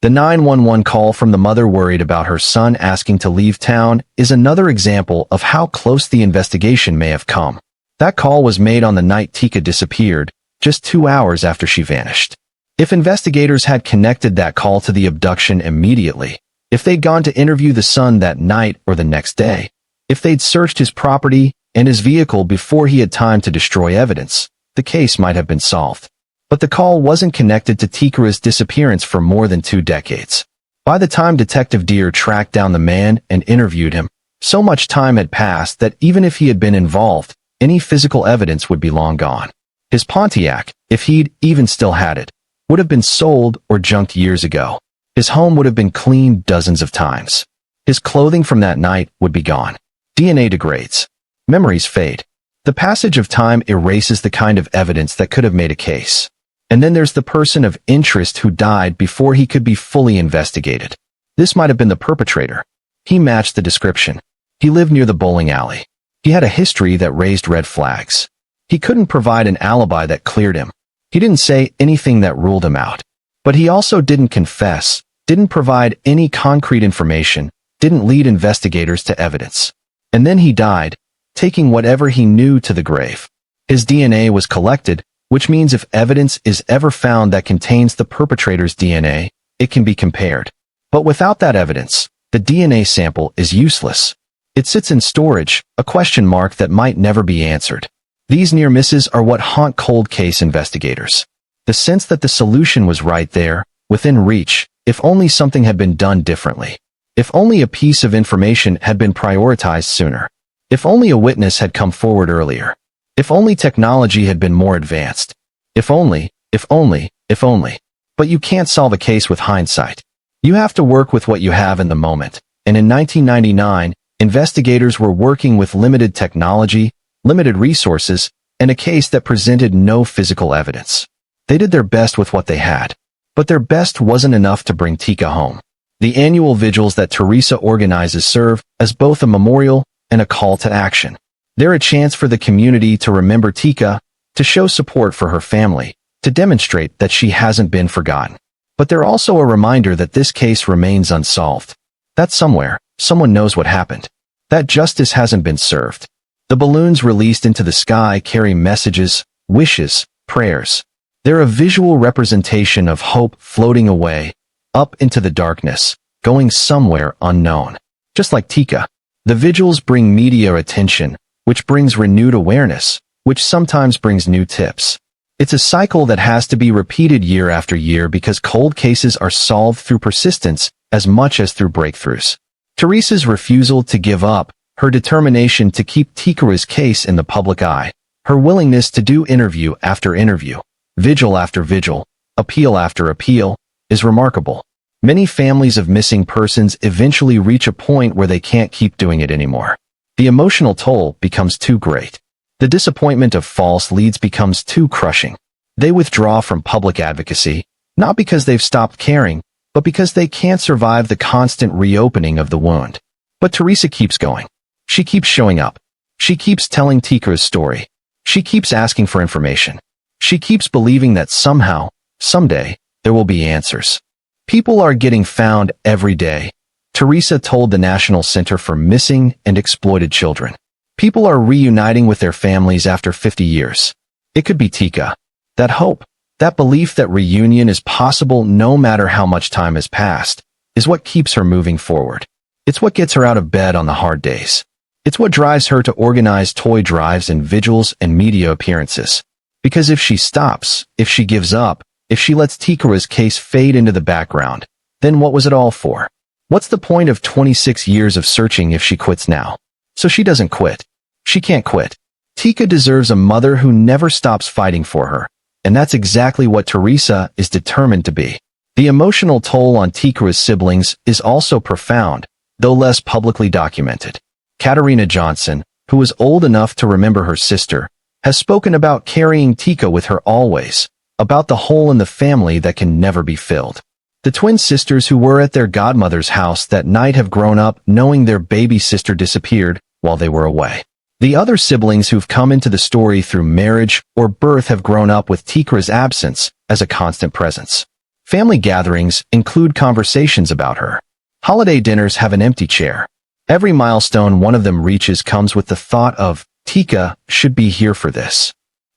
The 911 call from the mother worried about her son asking to leave town is another example of how close the investigation may have come. That call was made on the night Teekah disappeared, just 2 hours after she vanished. If investigators had connected that call to the abduction immediately, if they'd gone to interview the son that night or the next day, if they'd searched his property and his vehicle before he had time to destroy evidence, the case might have been solved. But the call wasn't connected to Teekah's disappearance for more than 2 decades. By the time Detective Deere tracked down the man and interviewed him, so much time had passed that even if he had been involved, any physical evidence would be long gone. His Pontiac, if he'd even still had it, would have been sold or junked years ago. His home would have been cleaned dozens of times. His clothing from that night would be gone. DNA degrades. Memories fade. The passage of time erases the kind of evidence that could have made a case. And then there's the person of interest who died before he could be fully investigated. This might have been the perpetrator. He matched the description. He lived near the bowling alley. He had a history that raised red flags. He couldn't provide an alibi that cleared him. He didn't say anything that ruled him out. But he also didn't confess, didn't provide any concrete information, didn't lead investigators to evidence. And then he died, taking whatever he knew to the grave. His DNA was collected, which means if evidence is ever found that contains the perpetrator's DNA, it can be compared. But without that evidence, the DNA sample is useless. It sits in storage, a question mark that might never be answered. These near misses are what haunt cold case investigators. The sense that the solution was right there, within reach, if only something had been done differently. If only a piece of information had been prioritized sooner. If only a witness had come forward earlier. If only technology had been more advanced. If only, if only, if only. But you can't solve a case with hindsight. You have to work with what you have in the moment. And in 1999, investigators were working with limited technology, limited resources, and a case that presented no physical evidence. They did their best with what they had. But their best wasn't enough to bring Teekah home. The annual vigils that Teresa organizes serve as both a memorial and a call to action. They're a chance for the community to remember Teekah, to show support for her family, to demonstrate that she hasn't been forgotten. But they're also a reminder that this case remains unsolved. That somewhere, someone knows what happened. That justice hasn't been served. The balloons released into the sky carry messages, wishes, prayers. They're a visual representation of hope floating away, up into the darkness, going somewhere unknown. Just like Teekah, the vigils bring media attention, which brings renewed awareness, which sometimes brings new tips. It's a cycle that has to be repeated year after year because cold cases are solved through persistence as much as through breakthroughs. Teresa's refusal to give up, her determination to keep Teekah's case in the public eye, her willingness to do interview after interview, vigil after vigil, appeal after appeal, is remarkable. Many families of missing persons eventually reach a point where they can't keep doing it anymore. The emotional toll becomes too great. The disappointment of false leads becomes too crushing. They withdraw from public advocacy, not because they've stopped caring, but because they can't survive the constant reopening of the wound. But Teresa keeps going. She keeps showing up. She keeps telling Teekah's story. She keeps asking for information. She keeps believing that somehow, someday, there will be answers. People are getting found every day, Teresa told the National Center for Missing and Exploited Children. People are reuniting with their families after 50 years. It could be Teekah. That hope, that belief that reunion is possible no matter how much time has passed, is what keeps her moving forward. It's what gets her out of bed on the hard days. It's what drives her to organize toy drives and vigils and media appearances. Because if she stops, if she gives up, if she lets Teekah's case fade into the background, then what was it all for? What's the point of 26 years of searching if she quits now? So she doesn't quit. She can't quit. Teekah deserves a mother who never stops fighting for her, and that's exactly what Teresa is determined to be. The emotional toll on Teekah's siblings is also profound, though less publicly documented. Katarina Johnson, who is old enough to remember her sister, has spoken about carrying Teekah with her always, about the hole in the family that can never be filled. The twin sisters who were at their godmother's house that night have grown up knowing their baby sister disappeared while they were away. The other siblings who've come into the story through marriage or birth have grown up with Teekah's absence as a constant presence. Family gatherings include conversations about her. Holiday dinners have an empty chair. Every milestone one of them reaches comes with the thought of, Teekah should be here for this.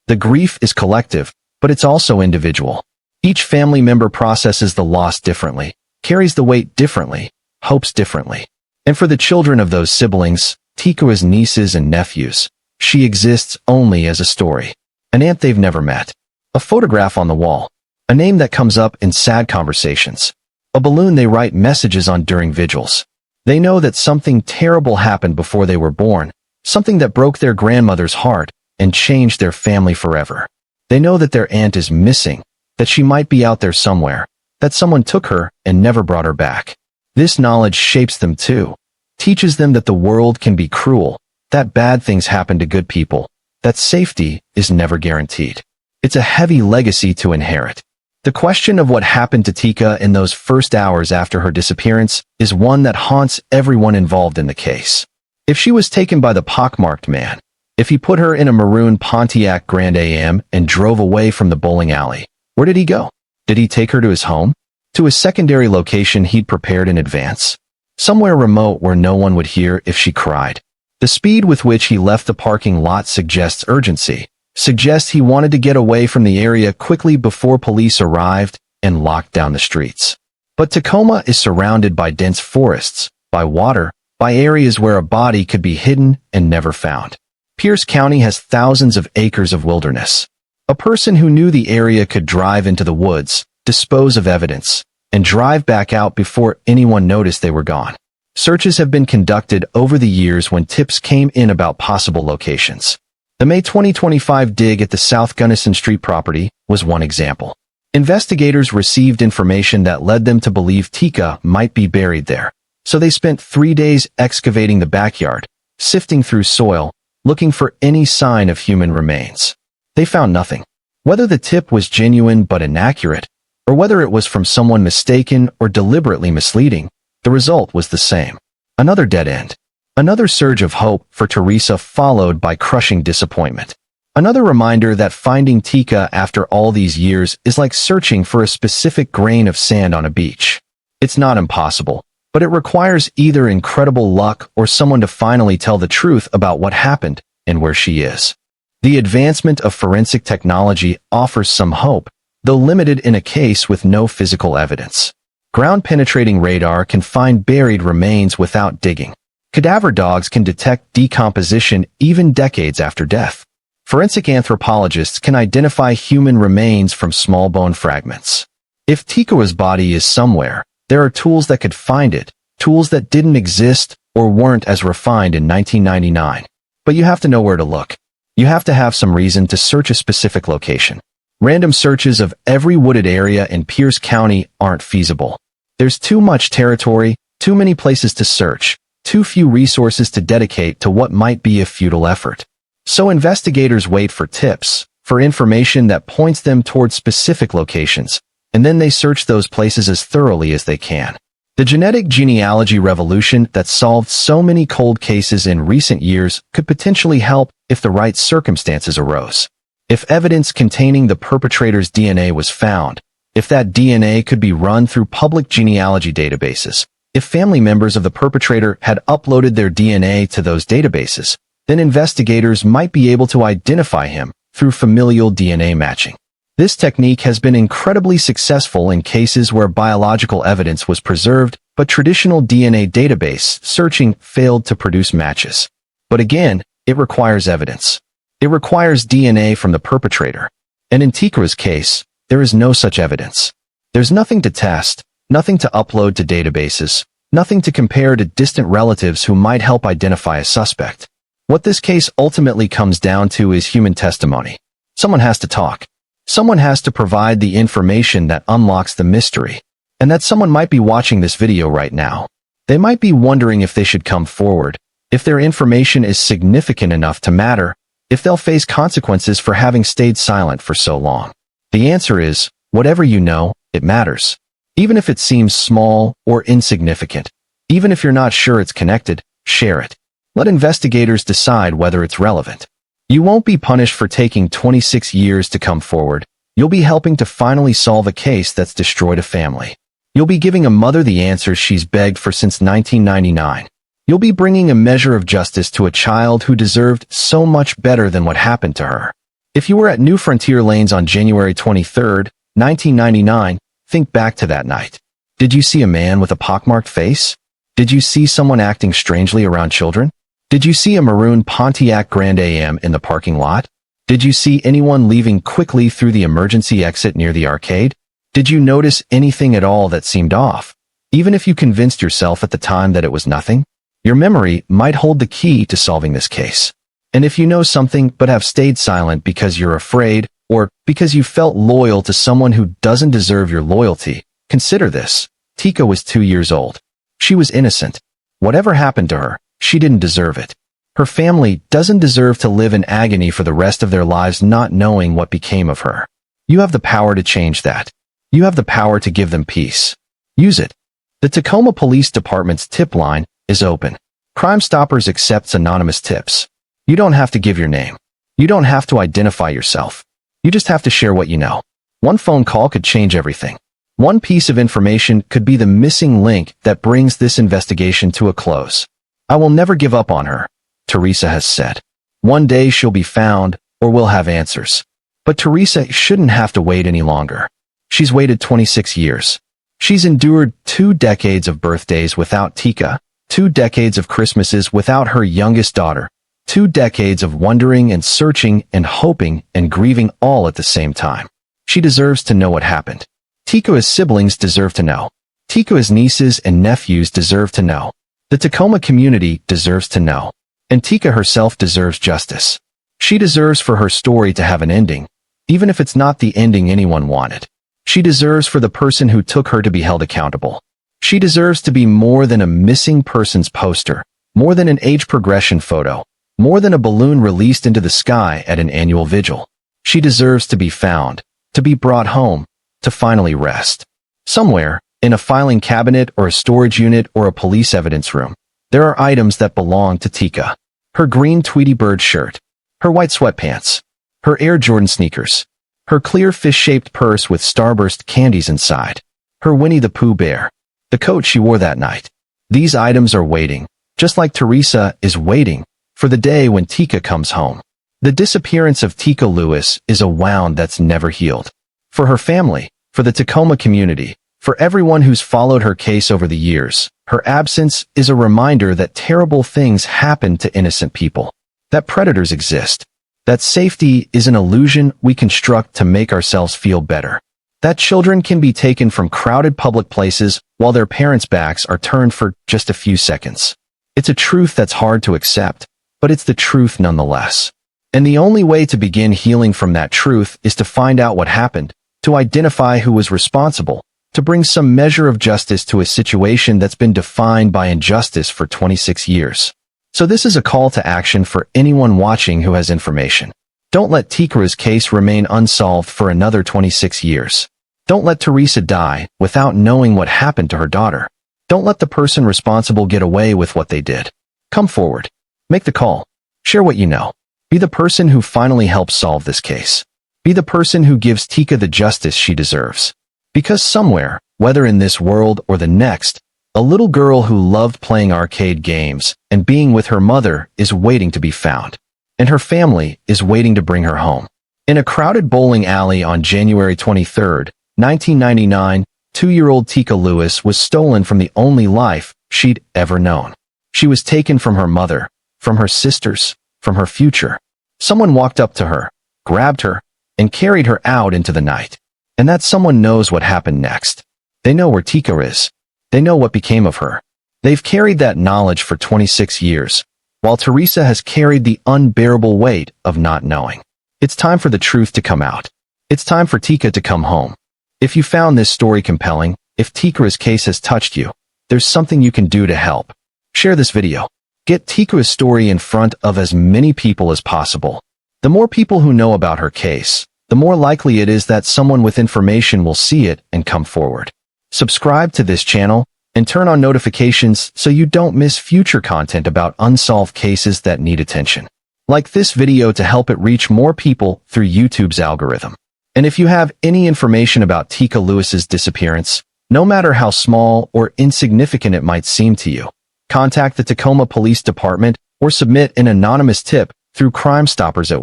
The grief is collective, but it's also individual. Each family member processes the loss differently, carries the weight differently, hopes differently. And for the children of those siblings, Teekah's nieces and nephews, she exists only as a story. An aunt they've never met. A photograph on the wall. A name that comes up in sad conversations. A balloon they write messages on during vigils. They know that something terrible happened before they were born, something that broke their grandmother's heart and changed their family forever. They know that their aunt is missing, that she might be out there somewhere, that someone took her and never brought her back. This knowledge shapes them too, teaches them that the world can be cruel, that bad things happen to good people, that safety is never guaranteed. It's a heavy legacy to inherit. The question of what happened to Teekah in those first hours after her disappearance is one that haunts everyone involved in the case. If she was taken by the pockmarked man, if he put her in a maroon Pontiac Grand AM and drove away from the bowling alley, where did he go? Did he take her to his home? To a secondary location he'd prepared in advance? Somewhere remote where no one would hear if she cried? The speed with which he left the parking lot suggests urgency, suggests he wanted to get away from the area quickly before police arrived and locked down the streets. But Tacoma is surrounded by dense forests, by water, by areas where a body could be hidden and never found. Pierce County has thousands of acres of wilderness. A person who knew the area could drive into the woods, dispose of evidence, and drive back out before anyone noticed they were gone. Searches have been conducted over the years when tips came in about possible locations. The May 2025 dig at the South Gunnison Street property was one example. Investigators received information that led them to believe Teekah might be buried there. So they spent 3 days excavating the backyard, sifting through soil, looking for any sign of human remains. They found nothing. Whether the tip was genuine but inaccurate, or whether it was from someone mistaken or deliberately misleading, the result was the same. Another dead end. Another surge of hope for Teresa followed by crushing disappointment. Another reminder that finding Teekah after all these years is like searching for a specific grain of sand on a beach. It's not impossible, but it requires either incredible luck or someone to finally tell the truth about what happened and where she is. The advancement of forensic technology offers some hope, though limited in a case with no physical evidence. Ground-penetrating radar can find buried remains without digging. Cadaver dogs can detect decomposition even decades after death. Forensic anthropologists can identify human remains from small bone fragments. If Teekah's body is somewhere, there are tools that could find it, tools that didn't exist or weren't as refined in 1999. But you have to know where to look. You have to have some reason to search a specific location. Random searches of every wooded area in Pierce County aren't feasible. There's too much territory, too many places to search, too few resources to dedicate to what might be a futile effort. So investigators wait for tips, for information that points them towards specific locations, and then they search those places as thoroughly as they can. The genetic genealogy revolution that solved so many cold cases in recent years could potentially help if the right circumstances arose. If evidence containing the perpetrator's DNA was found, if that DNA could be run through public genealogy databases, if family members of the perpetrator had uploaded their DNA to those databases, then investigators might be able to identify him through familial DNA matching. This technique has been incredibly successful in cases where biological evidence was preserved but traditional DNA database searching failed to produce matches. But again, it requires evidence. It requires DNA from the perpetrator. And in Teekah's case, there is no such evidence. There's nothing to test, nothing to upload to databases, nothing to compare to distant relatives who might help identify a suspect. What this case ultimately comes down to is human testimony. Someone has to talk. Someone has to provide the information that unlocks the mystery. And that someone might be watching this video right now. They might be wondering if they should come forward, if their information is significant enough to matter, if they'll face consequences for having stayed silent for so long. The answer is, whatever you know, it matters. Even if it seems small or insignificant. Even if you're not sure it's connected, share it. Let investigators decide whether it's relevant. You won't be punished for taking 26 years to come forward. You'll be helping to finally solve a case that's destroyed a family. You'll be giving a mother the answers she's begged for since 1999. You'll be bringing a measure of justice to a child who deserved so much better than what happened to her. If you were at New Frontier Lanes on January 23, 1999, think back to that night. Did you see a man with a pockmarked face? Did you see someone acting strangely around children? Did you see a maroon Pontiac Grand AM in the parking lot? Did you see anyone leaving quickly through the emergency exit near the arcade? Did you notice anything at all that seemed off? Even if you convinced yourself at the time that it was nothing, your memory might hold the key to solving this case. And if you know something but have stayed silent because you're afraid or because you felt loyal to someone who doesn't deserve your loyalty, consider this. Teekah was 2 years old. She was innocent. Whatever happened to her, she didn't deserve it. Her family doesn't deserve to live in agony for the rest of their lives not knowing what became of her. You have the power to change that. You have the power to give them peace. Use it. The Tacoma Police Department's tip line is open. Crime Stoppers accepts anonymous tips. You don't have to give your name. You don't have to identify yourself. You just have to share what you know. One phone call could change everything. One piece of information could be the missing link that brings this investigation to a close. I will never give up on her, Teresa has said. One day she'll be found, or we'll have answers. But Teresa shouldn't have to wait any longer. She's waited 26 years. She's endured 2 decades of birthdays without Teekah, 2 decades of Christmases without her youngest daughter, 2 decades of wondering and searching and hoping and grieving all at the same time. She deserves to know what happened. Teekah's siblings deserve to know. Teekah's nieces and nephews deserve to know. The Tacoma community deserves to know. And Teekah herself deserves justice. She deserves for her story to have an ending, even if it's not the ending anyone wanted. She deserves for the person who took her to be held accountable. She deserves to be more than a missing persons poster, more than an age progression photo, more than a balloon released into the sky at an annual vigil. She deserves to be found, to be brought home, to finally rest. Somewhere, in a filing cabinet or a storage unit or a police evidence room, there are items that belong to Teekah. Her green Tweety Bird shirt, her white sweatpants, her Air Jordan sneakers, her clear fish-shaped purse with Starburst candies inside, her Winnie the Pooh bear, the coat she wore that night. These items are waiting, just like Teresa is waiting, for the day when Teekah comes home. The disappearance of Teekah Lewis is a wound that's never healed. For her family, for the Tacoma community, for everyone who's followed her case over the years, her absence is a reminder that terrible things happen to innocent people, that predators exist, that safety is an illusion we construct to make ourselves feel better, that children can be taken from crowded public places while their parents' backs are turned for just a few seconds. It's a truth that's hard to accept, but it's the truth nonetheless. And the only way to begin healing from that truth is to find out what happened, to identify who was responsible, to bring some measure of justice to a situation that's been defined by injustice for 26 years. So this is a call to action for anyone watching who has information. Don't let Teekah's case remain unsolved for another 26 years. Don't let Teresa die without knowing what happened to her daughter. Don't let the person responsible get away with what they did. Come forward. Make the call. Share what you know. Be the person who finally helps solve this case. Be the person who gives Teekah the justice she deserves. Because somewhere, whether in this world or the next, a little girl who loved playing arcade games and being with her mother is waiting to be found. And her family is waiting to bring her home. In a crowded bowling alley on January 23, 1999, 2 2-year-old Teekah Lewis was stolen from the only life she'd ever known. She was taken from her mother, from her sisters, from her future. Someone walked up to her, grabbed her, and carried her out into the night. And that someone knows what happened next. They know where Teekah is. They know what became of her. They've carried that knowledge for 26 years, while Teresa has carried the unbearable weight of not knowing. It's time for the truth to come out. It's time for Teekah to come home. If you found this story compelling, if Teekah's case has touched you, there's something you can do to help. Share this video. Get Teekah's story in front of as many people as possible. The more people who know about her case, the more likely it is that someone with information will see it and come forward. Subscribe to this channel and turn on notifications so you don't miss future content about unsolved cases that need attention. Like this video to help it reach more people through YouTube's algorithm. And if you have any information about Teekah Lewis's disappearance, no matter how small or insignificant it might seem to you, contact the Tacoma Police Department or submit an anonymous tip through Crime Stoppers at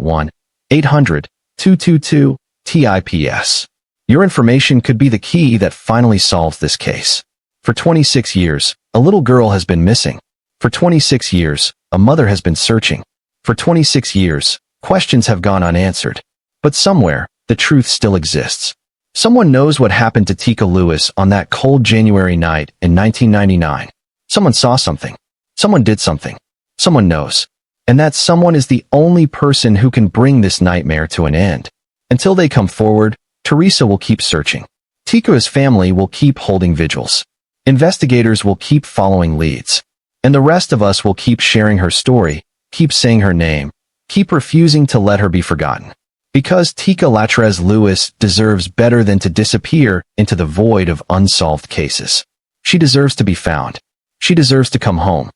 1-800-222-TIPS. Your information could be the key that finally solves this case. For 26 years, a little girl has been missing. For 26 years, a mother has been searching. For 26 years, questions have gone unanswered. But somewhere, the truth still exists. Someone knows what happened to Teekah Lewis on that cold January night in 1999. Someone saw something. Someone did something. Someone knows. And that someone is the only person who can bring this nightmare to an end. Until they come forward, Teresa will keep searching. Teekah's family will keep holding vigils. Investigators will keep following leads. And the rest of us will keep sharing her story, keep saying her name, keep refusing to let her be forgotten. Because Teekah Lewis deserves better than to disappear into the void of unsolved cases. She deserves to be found. She deserves to come home.